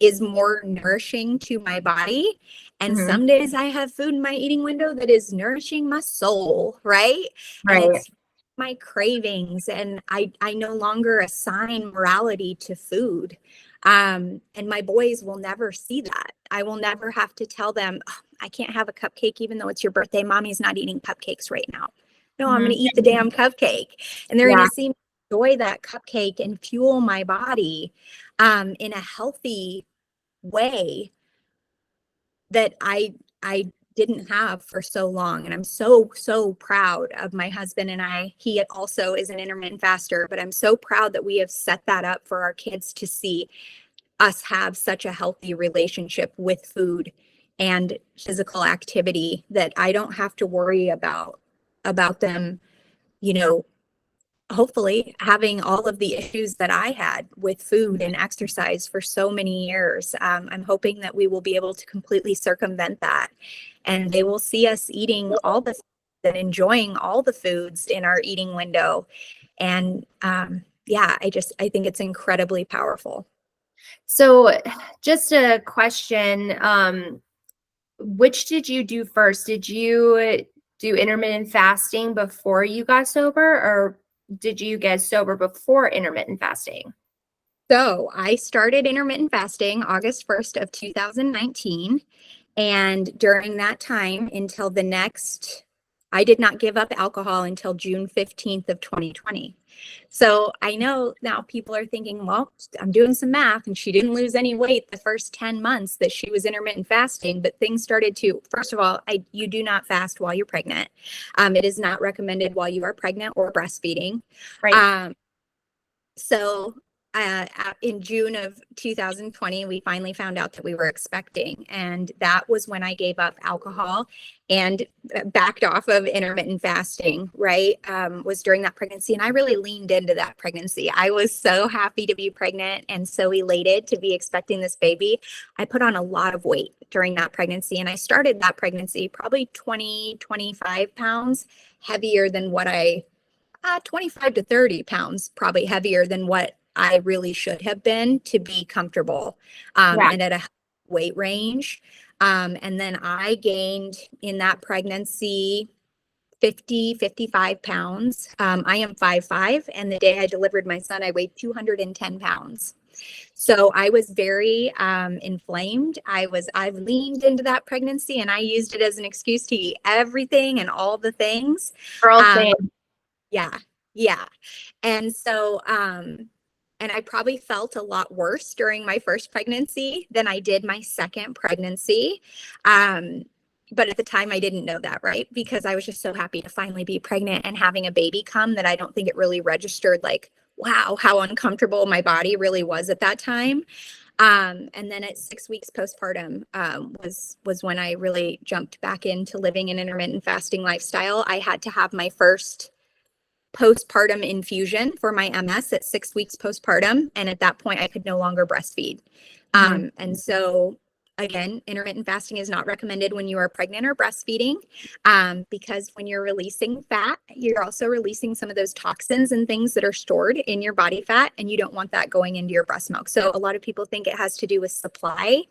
is more nourishing to my body. And some days I have food in my eating window that is nourishing my soul, right? Right. And it's my cravings. And I no longer assign morality to food. And my boys will never see that. I will never have to tell them, oh, I can't have a cupcake even though it's your birthday. Mommy's not eating cupcakes right now. No, I'm going to eat the damn cupcake. And they're going to see me enjoy that cupcake and fuel my body in a healthy way that I didn't have for so long. And I'm so, so proud of my husband and I. He also is an intermittent faster, but I'm so proud that we have set that up for our kids to see us have such a healthy relationship with food and physical activity that I don't have to worry about them, hopefully having all of the issues that I had with food and exercise for so many years. I'm hoping that we will be able to completely circumvent that, and they will see us eating all the and enjoying all the foods in our eating window. And I think it's incredibly powerful. So just a question, which did you do first? Did you do intermittent fasting before you got sober, or did you get sober before intermittent fasting? So I started intermittent fasting August 1st of 2019. And during that time until I did not give up alcohol until June 15th of 2020. So I know now people are thinking, well, I'm doing some math and she didn't lose any weight the first 10 months that she was intermittent fasting, but things started to, first of all, you do not fast while you're pregnant. It is not recommended while you are pregnant or breastfeeding. Right. So in June of 2020, we finally found out that we were expecting. And that was when I gave up alcohol and backed off of intermittent fasting, right? Was during that pregnancy. And I really leaned into that pregnancy. I was so happy to be pregnant and so elated to be expecting this baby. I put on a lot of weight during that pregnancy. And I started that pregnancy probably 20, 25 pounds heavier than what 25 to 30 pounds, probably heavier than what I really should have been to be comfortable and at a weight range. And then I gained in that pregnancy 55 pounds. I am 5'5", and the day I delivered my son, I weighed 210 pounds. So I was very inflamed. I've leaned into that pregnancy and I used it as an excuse to eat everything and all the things. Girl, same. Yeah. Yeah. And so, and I probably felt a lot worse during my first pregnancy than I did my second pregnancy. But at the time I didn't know that, right? Because I was just so happy to finally be pregnant and having a baby come that I don't think it really registered like, wow, how uncomfortable my body really was at that time. And then at 6 weeks postpartum was when I really jumped back into living an intermittent fasting lifestyle. I had to have my first postpartum infusion for my MS at 6 weeks postpartum. And at that point, I could no longer breastfeed. And so again, intermittent fasting is not recommended when you are pregnant or breastfeeding because when you're releasing fat, you're also releasing some of those toxins and things that are stored in your body fat, and you don't want that going into your breast milk. So a lot of people think it has to do with supply.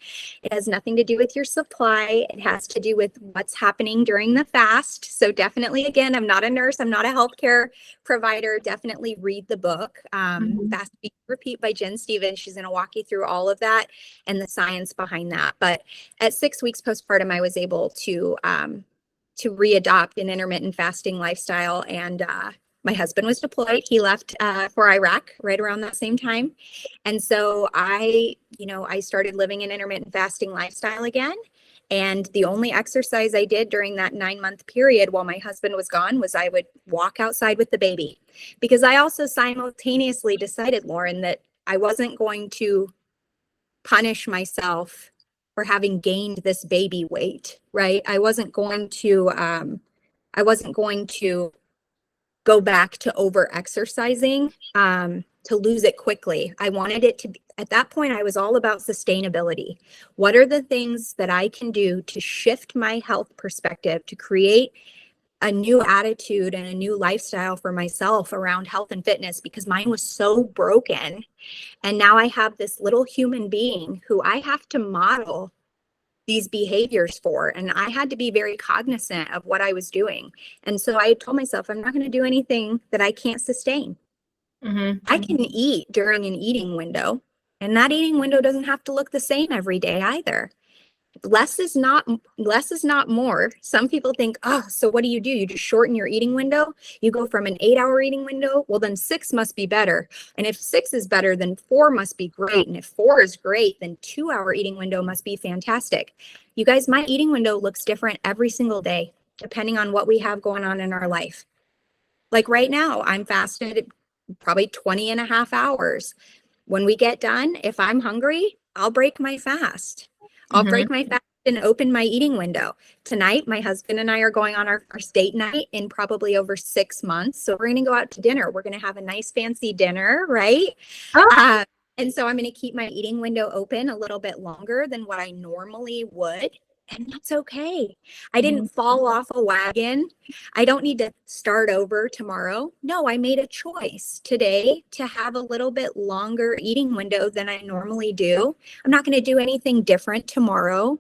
It has nothing to do with your supply. It has to do with what's happening during the fast. So definitely, again, I'm not a nurse. I'm not a healthcare provider. Definitely read the book, Fast Feed Repeat by Jen Stevens. She's going to walk you through all of that and the science behind that. But at 6 weeks postpartum, I was able to readopt an intermittent fasting lifestyle. And my husband was deployed. He left for Iraq right around that same time. And so I started living an intermittent fasting lifestyle again. And the only exercise I did during that 9-month period while my husband was gone was I would walk outside with the baby, because I also simultaneously decided, Lauren, that I wasn't going to punish myself for having gained this baby weight, right? I wasn't going to go back to over exercising to lose it quickly. I wanted it to be, at that point, I was all about sustainability. What are the things that I can do to shift my health perspective, to create a new attitude and a new lifestyle for myself around health and fitness, because mine was so broken. And now I have this little human being who I have to model these behaviors for. And I had to be very cognizant of what I was doing. And so I told myself, I'm not going to do anything that I can't sustain. I can eat during an eating window, and that eating window doesn't have to look the same every day either. Less is not more. Some people think, oh, so what do? You just shorten your eating window. You go from an 8-hour eating window. Well, then 6 must be better. And if 6 is better, then 4 must be great. And if 4 is great, then 2-hour eating window must be fantastic. You guys, my eating window looks different every single day, depending on what we have going on in our life. Like right now, I'm fasted probably 20 and a half hours. When we get done, if I'm hungry, I'll break my fast. I'll break my fast and open my eating window. Tonight, my husband and I are going on our first date night in probably over 6 months. So we're going to go out to dinner. We're going to have a nice fancy dinner, right? And so I'm going to keep my eating window open a little bit longer than what I normally would. And that's okay. I didn't fall off a wagon. I don't need to start over tomorrow. No, I made a choice today to have a little bit longer eating window than I normally do. I'm not going to do anything different tomorrow.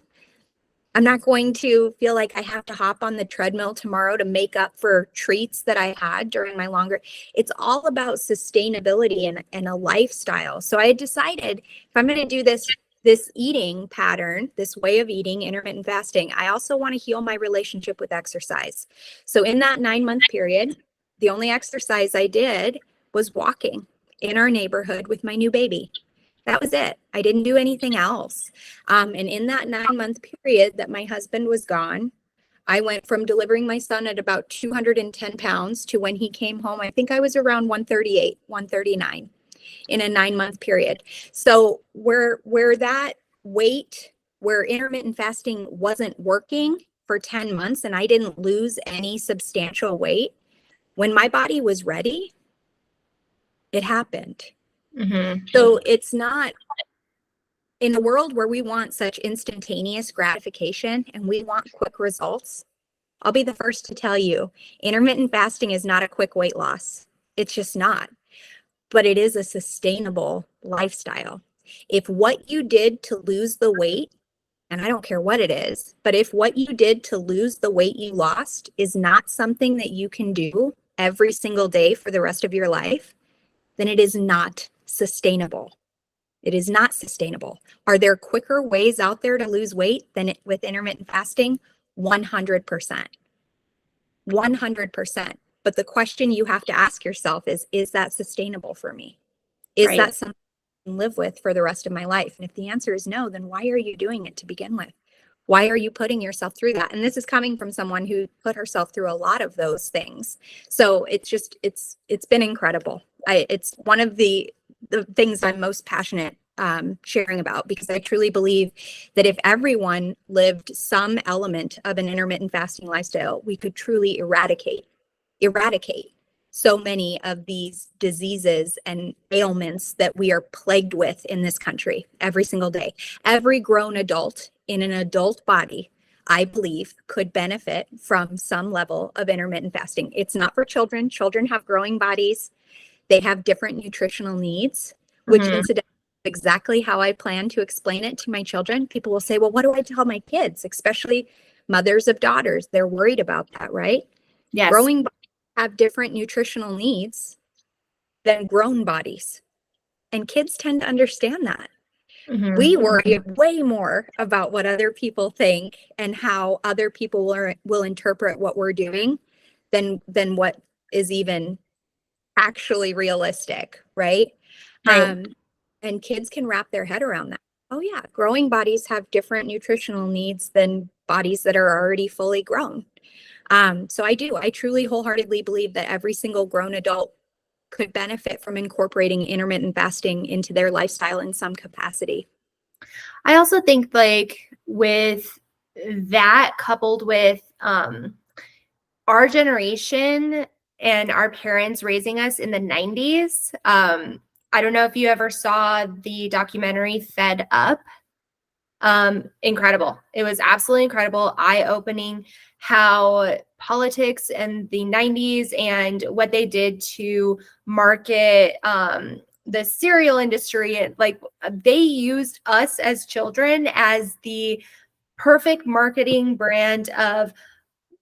I'm not going to feel like I have to hop on the treadmill tomorrow to make up for treats that I had during my longer. It's all about sustainability and a lifestyle. So I decided if I'm going to do this eating pattern, this way of eating, intermittent fasting, I also want to heal my relationship with exercise. So in that 9-month period, the only exercise I did was walking in our neighborhood with my new baby. That was it. I didn't do anything else. And in that 9-month period that my husband was gone, I went from delivering my son at about 210 pounds to when he came home, I think I was around 138, 139 in a 9-month period. So where that weight, where intermittent fasting wasn't working for 10 months and I didn't lose any substantial weight, when my body was ready, it happened. Mm-hmm. So it's not in a world where we want such instantaneous gratification and we want quick results. I'll be the first to tell you, intermittent fasting is not a quick weight loss. It's just not, but it is a sustainable lifestyle. If what you did to lose the weight, and I don't care what it is, but if what you did to lose the weight you lost is not something that you can do every single day for the rest of your life, then it is not sustainable. It is not sustainable. Are there quicker ways out there to lose weight than with intermittent fasting? 100%. 100%. But the question you have to ask yourself is that sustainable for me? Is Right. that something I can live with for the rest of my life? And if the answer is no, then why are you doing it to begin with? Why are you putting yourself through that? And this is coming from someone who put herself through a lot of those things. So it's been incredible. It's one of the things I'm most passionate sharing about, because I truly believe that if everyone lived some element of an intermittent fasting lifestyle, we could truly eradicate so many of these diseases and ailments that we are plagued with in this country every single day. Every grown adult in an adult body, I believe, could benefit from some level of intermittent fasting. It's not for children. Children have growing bodies. They have different nutritional needs, which Mm-hmm. incidentally is exactly how I plan to explain it to my children. People will say, well, what do I tell my kids, especially mothers of daughters? They're worried about that, right? Yes. Growing bodies have different nutritional needs than grown bodies. And kids tend to understand that. Mm-hmm. We worry way more about what other people think and how other people will interpret what we're doing than what is even actually realistic, right? Right. And kids can wrap their head around that. Oh yeah, growing bodies have different nutritional needs than bodies that are already fully grown. So I truly wholeheartedly believe that every single grown adult could benefit from incorporating intermittent fasting into their lifestyle in some capacity. I also think like with that coupled with our generation and our parents raising us in the 90s, I don't know if you ever saw the documentary Fed Up. Incredible. It was absolutely incredible, eye-opening how politics in the 90s and what they did to market the cereal industry, like they used us as children as the perfect marketing brand of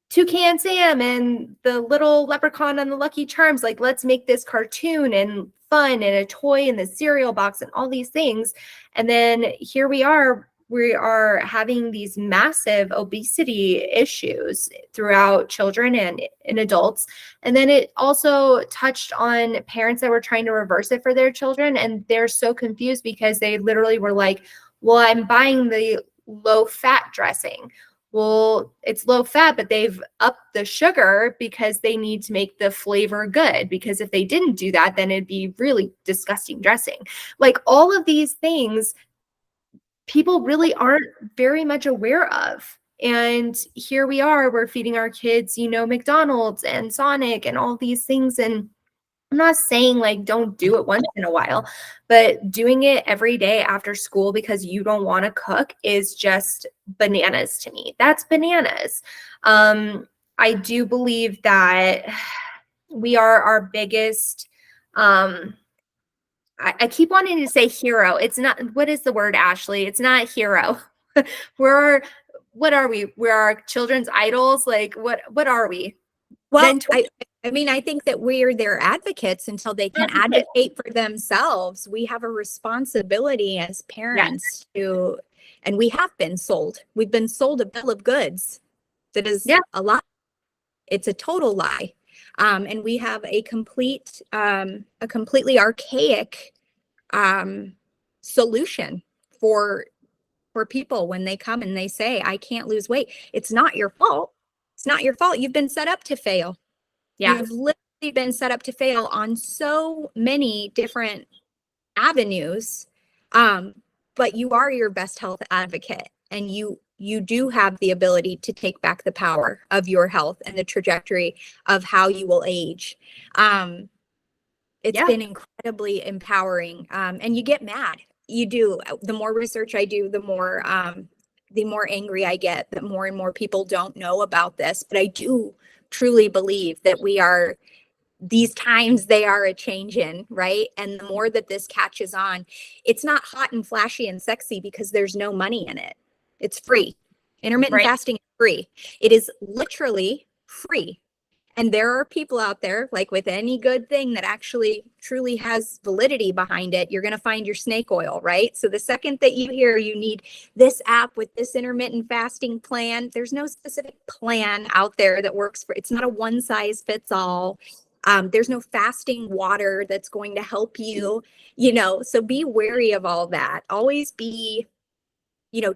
Toucan Sam and the little leprechaun on the Lucky Charms. Like, let's make this cartoon and fun and a toy in the cereal box and all these things. And then here we are having these massive obesity issues throughout children and in adults. And then it also touched on parents that were trying to reverse it for their children. And they're so confused because they literally were like, well, I'm buying the low fat dressing. Well, it's low fat, but they've upped the sugar because they need to make the flavor good. Because if they didn't do that, then it'd be really disgusting dressing. Like all of these things, people really aren't very much aware of. And here we are, we're feeding our kids, McDonald's and Sonic and all these things. And I'm not saying like don't do it once in a while, but doing it every day after school because you don't want to cook is just bananas to me. That's bananas. I do believe that we are our biggest, I keep wanting to say hero. It's not, what is the word, Ashley? It's not hero. We're what are we? We're our children's idols. Like what are we? Well, Mentor I mean, I think that we're their advocates until they can advocate. advocate for themselves. We have a responsibility as Yeah. parents to, and we have been sold. We've been sold a bill of goods that is Yeah. a lie. It's a total lie. And we have a completely archaic solution for people when they come and they say, I can't lose weight. It's not your fault. It's not your fault. You've been set up to fail. Yeah. You've literally been set up to fail on so many different avenues. But you are your best health advocate, and you do have the ability to take back the power of your health and the trajectory of how you will age. It's Yeah. been incredibly empowering. And you get mad. You do. The more research I do, the more angry I get that more and more people don't know about this. But I do truly believe that these times they are a change in, right? And the more that this catches on, it's not hot and flashy and sexy because there's no money in it. It's free. Intermittent Right. fasting is free. It is literally free. And there are people out there, like with any good thing that actually truly has validity behind it, you're going to find your snake oil, right? So the second that you hear you need this app with this intermittent fasting plan, there's no specific plan out there that works for, it's not a one size fits all. There's no fasting water that's going to help you, so be wary of all that. Always be,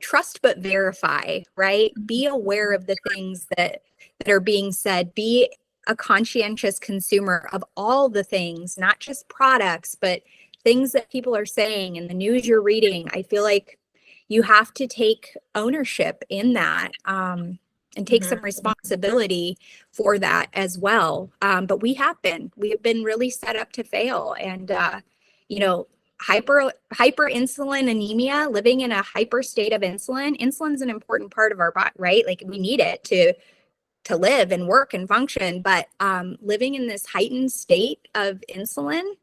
trust but verify, right? Be aware of the things that are being said. Be a conscientious consumer of all the things, not just products, but things that people are saying and the news you're reading. I feel like you have to take ownership in that, and take some responsibility for that as well. But we have been really set up to fail. And, hyperinsulin anemia, living in a hyper state of insulin's an important part of our body, right? Like we need it to live and work and function. But living in this heightened state of insulin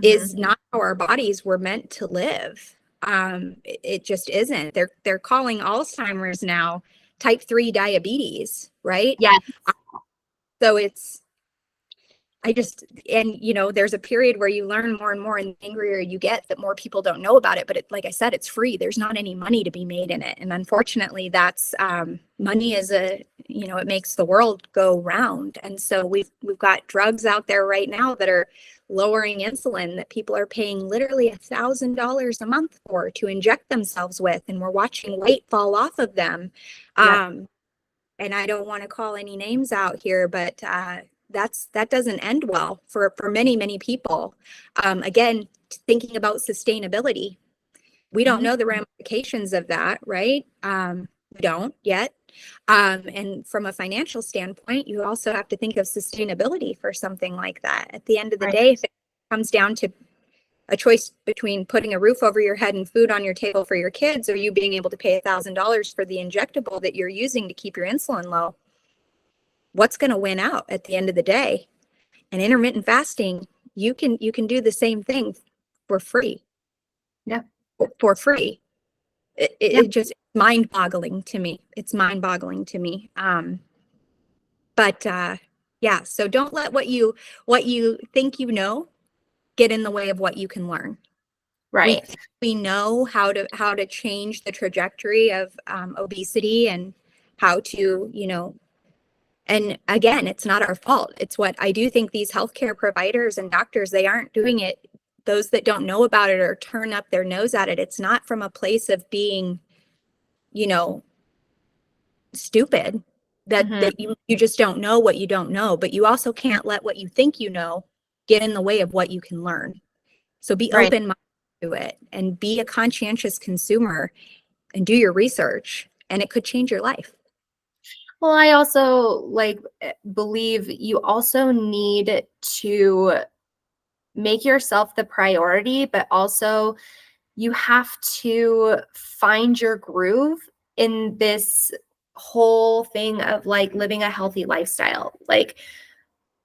is not how our bodies were meant to live. It just isn't. They're calling Alzheimer's now type 3 diabetes, right? Yeah. So there's a period where you learn more and more, and the angrier you get, that more people don't know about it. But like I said, it's free. There's not any money to be made in it. And unfortunately, that's money it makes the world go round. And so we've got drugs out there right now that are lowering insulin that people are paying literally $1,000 a month for to inject themselves with. And we're watching weight fall off of them. Yeah. And I don't want to call any names out here, but that doesn't end well for many, many people. Again, thinking about sustainability, we don't know the ramifications of that, right? We don't yet. And from a financial standpoint, you also have to think of sustainability for something like that. At the end of the Right. day, if it comes down to a choice between putting a roof over your head and food on your table for your kids, or you being able to pay $1,000 for the injectable that you're using to keep your insulin low, what's going to win out at the end of the day? And intermittent fasting, you can do the same thing for free. Yeah. For free. Yeah. It just mind-boggling to me. It's mind-boggling to me. But yeah, so don't let what you think get in the way of what you can learn. We Right. think we know how to change the trajectory of obesity and how to, and again, it's not our fault. It's what I do think these healthcare providers and doctors, they aren't doing it. Those that don't know about it or turn up their nose at it, it's not from a place of being, stupid, that you just don't know what you don't know. But you also can't let what you think you know get in the way of what you can learn. So be Right. open-minded to it and be a conscientious consumer and do your research, and it could change your life. Well, I also believe you also need to make yourself the priority, but also you have to find your groove in this whole thing of living a healthy lifestyle.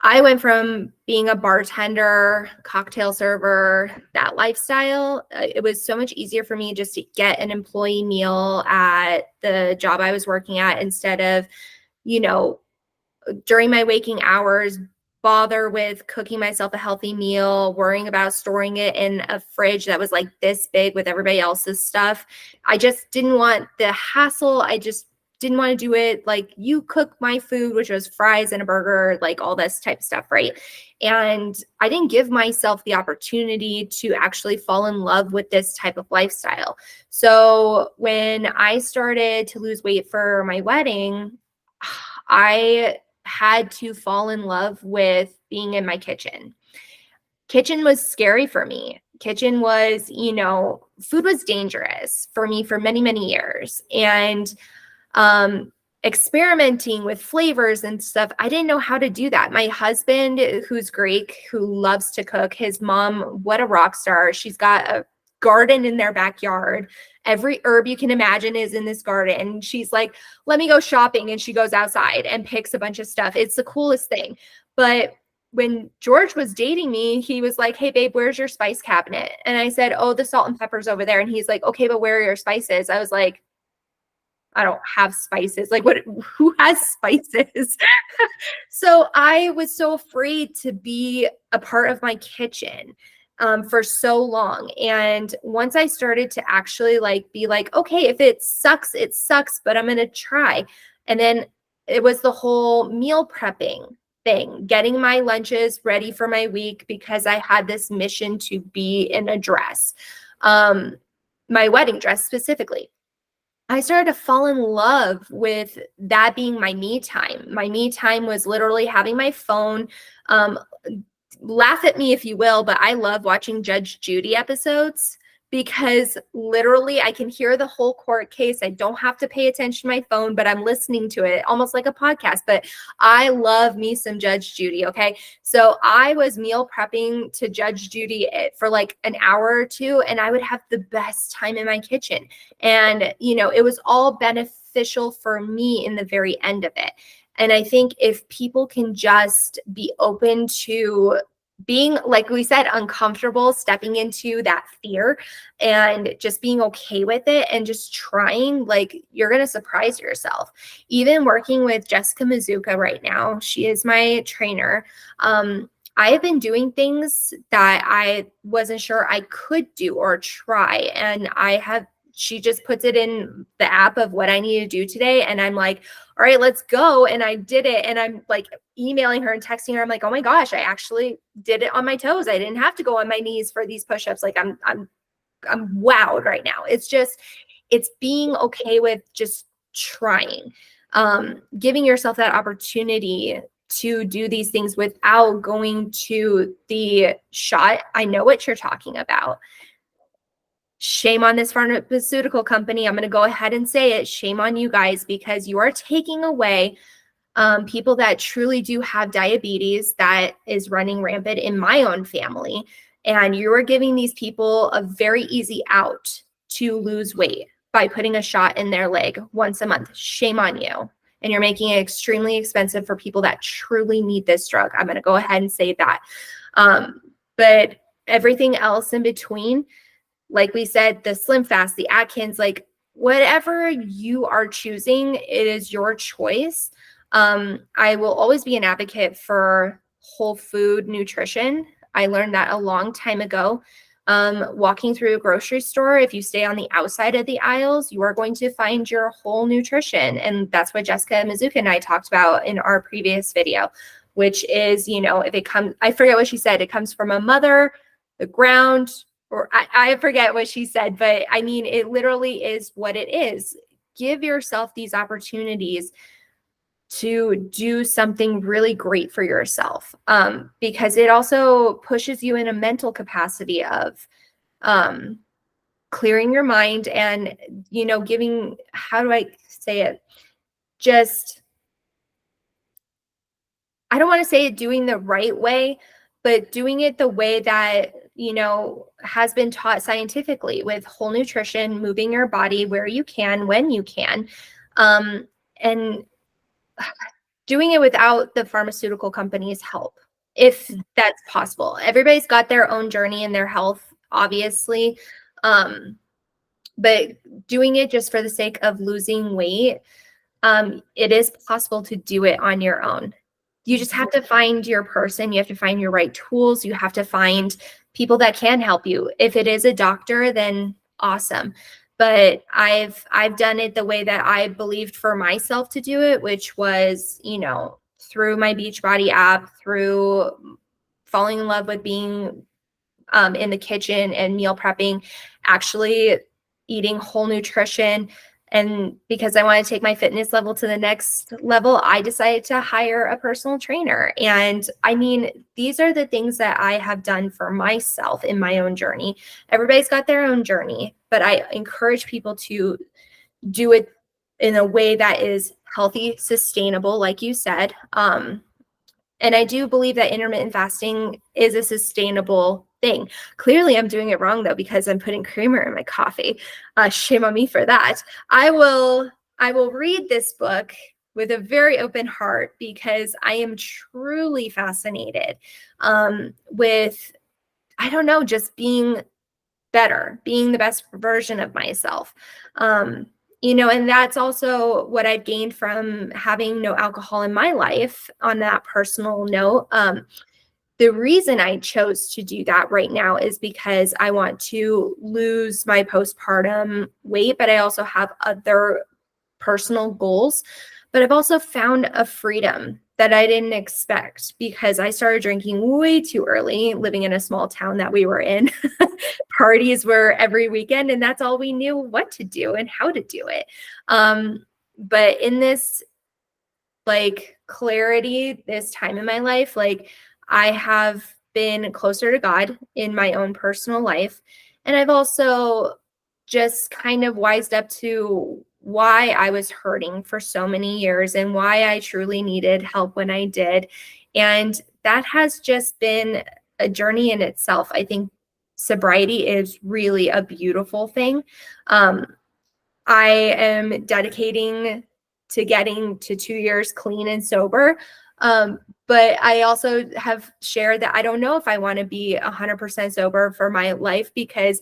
I went from being a bartender, cocktail server, that lifestyle. It was so much easier for me just to get an employee meal at the job I was working at instead of, you know, during my waking hours, bother with cooking myself a healthy meal, worrying about storing it in a fridge that was like this big with everybody else's stuff. I just didn't want the hassle. I just didn't want to do it like you cook my food, which was fries and a burger, like all this type of stuff, right? And I didn't give myself the opportunity to actually fall in love with this type of lifestyle. So when I started to lose weight for my wedding, I had to fall in love with being in my kitchen. Kitchen was scary for me. Kitchen was, food was dangerous for me for many, many years. And um, experimenting with flavors and stuff, I didn't know how to do that. My husband, who's Greek, who loves to cook, his mom, what a rock star. She's got a garden in their backyard. Every herb you can imagine is in this garden. She's like, let me go shopping. And she goes outside and picks a bunch of stuff. It's the coolest thing. But when George was dating me, he was like, hey, babe, where's your spice cabinet? And I said, oh, the salt and pepper's over there. And he's like, okay, but where are your spices? I was like, I don't have spices. Like, what, who has spices? So I was so afraid to be a part of my kitchen for so long. And once I started to actually be like, okay, if it sucks, but I'm going to try. And then it was the whole meal prepping thing, getting my lunches ready for my week because I had this mission to be in a dress, my wedding dress specifically. I started to fall in love with that being my me time. My me time was literally having my phone. Laugh at me if you will, but I love watching Judge Judy episodes because literally I can hear the whole court case. I don't have to pay attention to my phone, but I'm listening to it almost like a podcast. But I love me some Judge Judy. Okay. So I was meal prepping to Judge Judy for like an hour or two, and I would have the best time in my kitchen. And, it was all beneficial for me in the very end of it. And I think if people can just be open to being, like we said, uncomfortable, stepping into that fear and just being okay with it and just trying, like, you're going to surprise yourself. Even working with Jessica Mizuka right now, she is my trainer. I have been doing things that I wasn't sure I could do or try. And she just puts it in the app of what I need to do today. And I'm like, all right, let's go. And I did it. And I'm like emailing her and texting her. I'm like, oh my gosh, I actually did it on my toes. I didn't have to go on my knees for these push-ups. Like I'm wowed right now. It's being okay with just trying, giving yourself that opportunity to do these things without going to the shot. I know what you're talking about. Shame on this pharmaceutical company. I'm going to go ahead and say it. Shame on you guys, because you are taking away people that truly do have diabetes that is running rampant in my own family. And you are giving these people a very easy out to lose weight by putting a shot in their leg once a month. Shame on you. And you're making it extremely expensive for people that truly need this drug. I'm going to go ahead and say that. But everything else in between, like we said, the Slim Fast, the Atkins, like whatever you are choosing, it is your choice. I will always be an advocate for whole food nutrition. I learned that a long time ago. Walking through a grocery store, if you stay on the outside of the aisles, you are going to find your whole nutrition. And that's what Jessica Mizuka and I talked about in our previous video, which is, if it comes, I forget what she said, it comes from a mother, the ground, or I forget what she said, but I mean, it literally is what it is. Give yourself these opportunities to do something really great for yourself, because it also pushes you in a mental capacity of clearing your mind and, giving, how do I say it? Just, I don't want to say it doing the right way, but doing it the way that, has been taught scientifically with whole nutrition, moving your body where you can, when you can. And doing it without the pharmaceutical company's help, if that's possible. Everybody's got their own journey in their health, obviously. But doing it just for the sake of losing weight, it is possible to do it on your own. You just have to find your person. You have to find your right tools. You have to find people that can help you. If it is a doctor, then awesome. But I've done it the way that I believed for myself to do it, which was, through my Beachbody app, through falling in love with being in the kitchen and meal prepping, actually eating whole nutrition. And because I want to take my fitness level to the next level, I decided to hire a personal trainer. And I mean, these are the things that I have done for myself in my own journey. Everybody's got their own journey, but I encourage people to do it in a way that is healthy, sustainable, like you said. And I do believe that intermittent fasting is a sustainable thing. Clearly, I'm doing it wrong, though, because I'm putting creamer in my coffee. Shame on me for that. I will read this book with a very open heart because I am truly fascinated with, I don't know, just being better, being the best version of myself. And that's also what I've gained from having no alcohol in my life on that personal note. The reason I chose to do that right now is because I want to lose my postpartum weight, but I also have other personal goals. But I've also found a freedom that I didn't expect because I started drinking way too early, living in a small town that we were in. Parties were every weekend, and that's all we knew what to do and how to do it. But in this clarity, this time in my life, I have been closer to God in my own personal life. And I've also just kind of wised up to why I was hurting for so many years and why I truly needed help when I did. And that has just been a journey in itself. I think sobriety is really a beautiful thing. I am dedicating to getting to 2 years clean and sober. But I also have shared that I don't know if I want to be 100% sober for my life because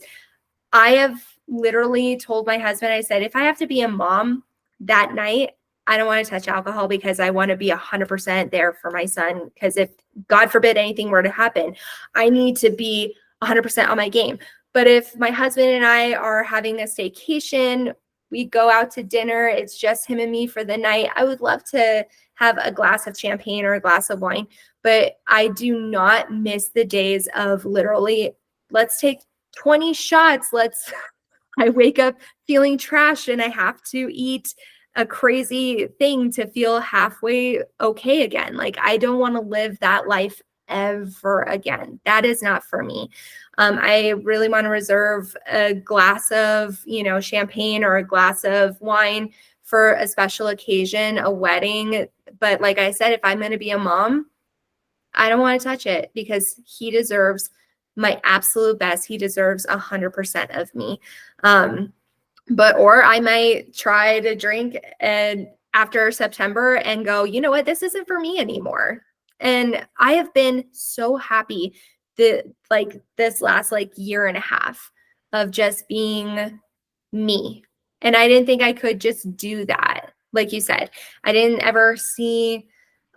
I have literally told my husband, I said, if I have to be a mom that night, I don't want to touch alcohol because I want to be 100% there for my son. Because if, God forbid, anything were to happen, I need to be 100% on my game. But if my husband and I are having a staycation, we go out to dinner, it's just him and me for the night, I would love to have a glass of champagne or a glass of wine. But I do not miss the days of literally, let's take 20 shots. I wake up feeling trashed and I have to eat a crazy thing to feel halfway okay again. I don't want to live that life ever again. That is not for me. I really want to reserve a glass of, champagne or a glass of wine for a special occasion, a wedding. But like I said, if I'm going to be a mom, I don't want to touch it because he deserves my absolute best. He deserves 100% of me. Or I might try to drink and after September and go, you know what, this isn't for me anymore. And I have been so happy that this last year and a half of just being me. And I didn't think I could just do that. Like you said, I didn't ever see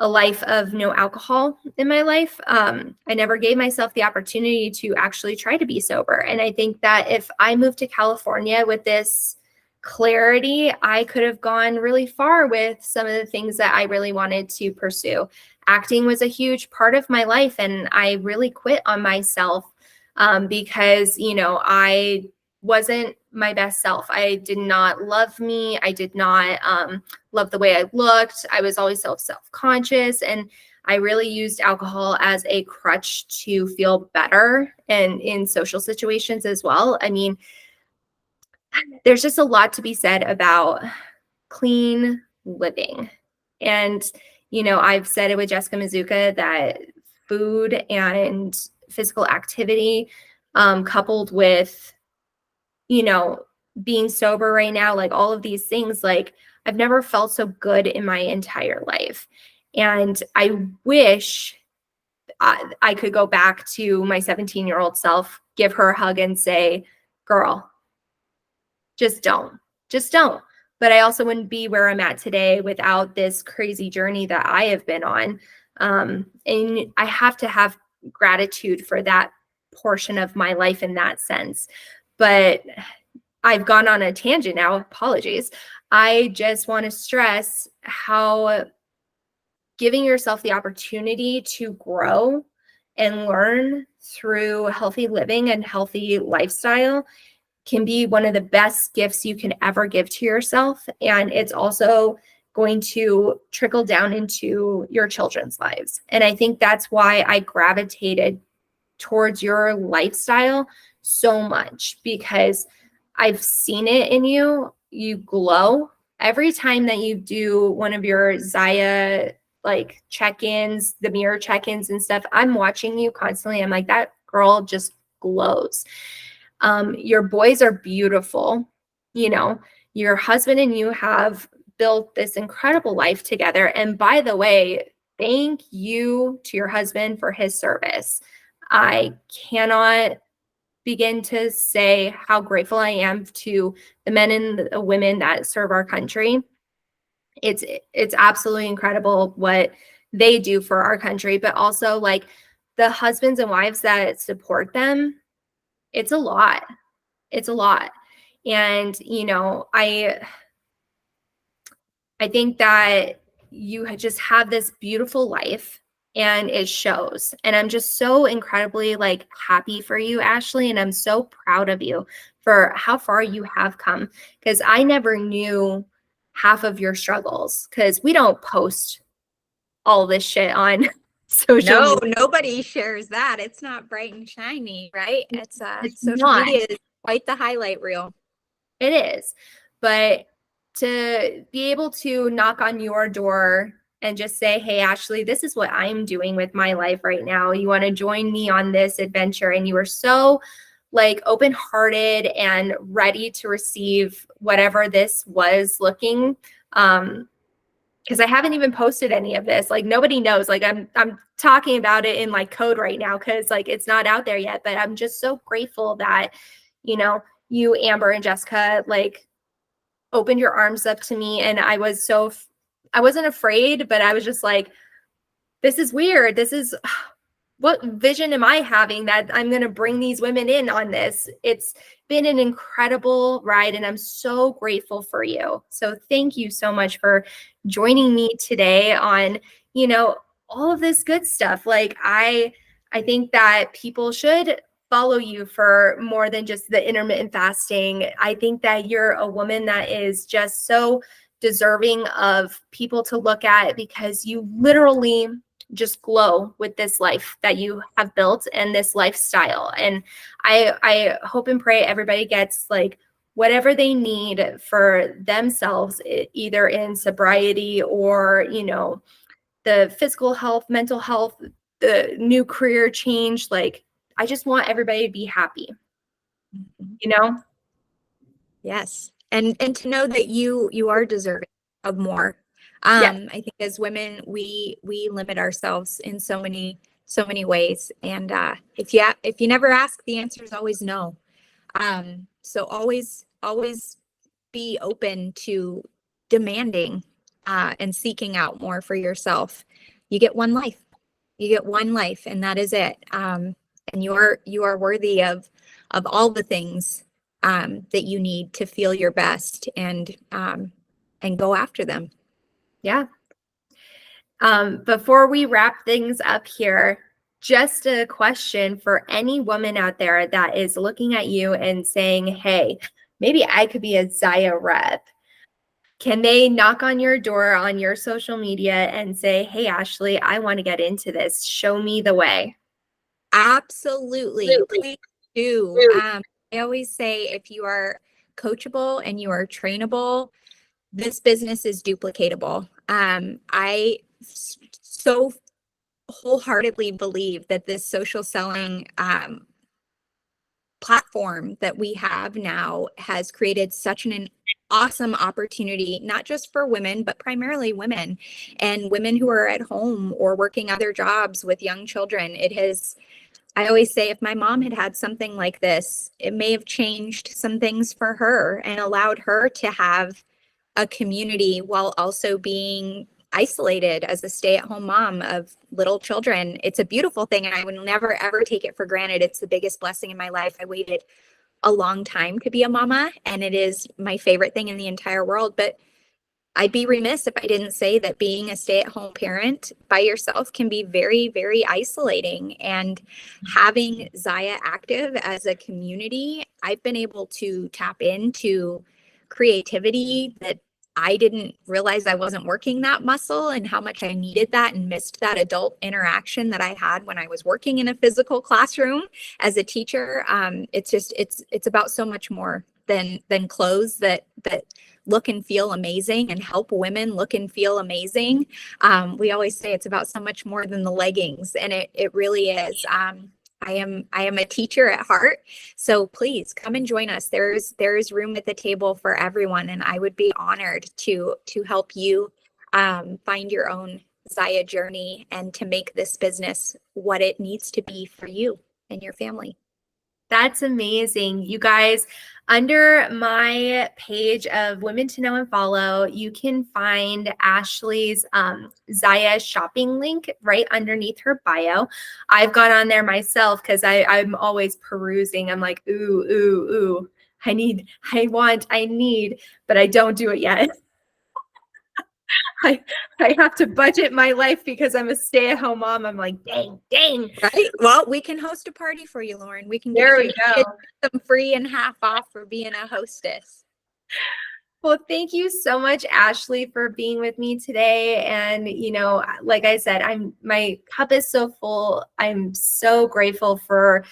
a life of no alcohol in my life. I never gave myself the opportunity to actually try to be sober. And I think that if I moved to California with this clarity, I could have gone really far with some of the things that I really wanted to pursue. Acting was a huge part of my life, and I really quit on myself because, I wasn't my best self. I did not love me. I did not love the way I looked. I was always self-conscious. And I really used alcohol as a crutch to feel better and in social situations as well. I mean, there's just a lot to be said about clean living. And, I've said it with Jessica Mizuka that food and physical activity coupled with being sober right now, all of these things, I've never felt so good in my entire life. And I wish I could go back to my 17-year-old self, give her a hug and say, girl, just don't. But I also wouldn't be where I'm at today without this crazy journey that I have been on. And I have to have gratitude for that portion of my life in that sense. But I've gone on a tangent now. Apologies. I just want to stress how giving yourself the opportunity to grow and learn through healthy living and healthy lifestyle can be one of the best gifts you can ever give to yourself. And it's also going to trickle down into your children's lives. And I think that's why I gravitated towards your lifestyle so much, because I've seen it in you. You glow every time that you do one of your ZYIA like check-ins, the mirror check-ins and stuff. I'm watching you constantly. I'm like, that girl just glows. Your boys are beautiful. You know, your husband and you have built this incredible life together. And by the way, thank you to your husband for his service. I cannot begin to say how grateful I am to the men and the women that serve our country. It's absolutely incredible what they do for our country, but also like the husbands and wives that support them. It's a lot. It's a lot. And, you know, I think that you just have this beautiful life and it shows. And I'm just so incredibly like happy for you, Ashley. And I'm so proud of you for how far you have come, because I never knew half of your struggles, because we don't post all this shit on social No, media. nobody shares that. It's not bright and shiny, right? It's It's social not. media is quite the highlight reel. It is. But to be able to knock on your door and just say, hey, Ashley, this is what I'm doing with my life right now. You want to join me on this adventure? And you were so like open-hearted and ready to receive whatever this was looking. Because I haven't even posted any of this. Like nobody knows. Like I'm talking about it in like code right now because like it's not out there yet. But I'm just so grateful that, you know, you, Amber, and Jessica like opened your arms up to me. And I wasn't afraid, but I was just like, this is weird. This is what vision am I having that I'm going to bring these women in on this? It's been an incredible ride and I'm so grateful for you. So thank you so much for joining me today on, you know, all of this good stuff. Like I think that people should follow you for more than just the intermittent fasting. I think that you're a woman that is just so deserving of people to look at, because you literally just glow with this life that you have built and this lifestyle. And I hope and pray everybody gets like whatever they need for themselves, either in sobriety or, you know, the physical health, mental health, the new career change. Like, I just want everybody to be happy, you know? Yes. And to know that you are deserving of more. Yeah. I think as women, we limit ourselves in so many ways. And if you never ask, the answer is always no. So always be open to demanding and seeking out more for yourself. You get one life. You get one life, and that is it. And you are worthy of all the things that you need to feel your best and go after them. Yeah. Before we wrap things up here, just a question for any woman out there that is looking at you and saying, hey, maybe I could be a ZYIA rep. Can they knock on your door on your social media and say, hey, Ashley, I want to get into this. Show me the way. Absolutely. Please do. I always say if you are coachable and you are trainable, this business is duplicatable. I so wholeheartedly believe that this social selling platform that we have now has created such an awesome opportunity, not just for women, but primarily women and women who are at home or working other jobs with young children. I always say if my mom had had something like this, it may have changed some things for her and allowed her to have a community while also being isolated as a stay-at-home mom of little children. It's a beautiful thing, and I would never ever take it for granted. It's the biggest blessing in my life. I waited a long time to be a mama, and it is my favorite thing in the entire world. But I'd be remiss if I didn't say that being a stay-at-home parent by yourself can be very, very isolating. And having ZYIA Active as a community, I've been able to tap into creativity that I didn't realize I wasn't working that muscle, and how much I needed that and missed that adult interaction that I had when I was working in a physical classroom as a teacher. It's about so much more than clothes that look and feel amazing and help women look and feel amazing. We always say it's about so much more than the leggings, and it really is. I am a teacher at heart, so please come and join us. There's room at the table for everyone, and I would be honored to help you find your own ZYIA journey and to make this business what it needs to be for you and your family. That's amazing. You guys, under my page of Women to Know and Follow, you can find Ashley's ZYIA shopping link right underneath her bio. I've gone on there myself because I'm always perusing. I'm like, ooh. I need, but I don't do it yet. I have to budget my life because I'm a stay-at-home mom. I'm like, dang. Right. Well, we can host a party for you, Lauren. We can There get we you go. some free and half off for being a hostess. Well, thank you so much, Ashley, for being with me today. And, like I said, my cup is so full. I'm so grateful for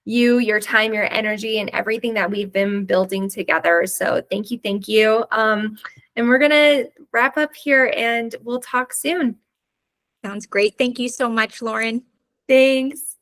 you, your time, your energy, and everything that we've been building together. So thank you. And we're going to wrap up here and we'll talk soon. Sounds great. Thank you so much, Lauren. Thanks.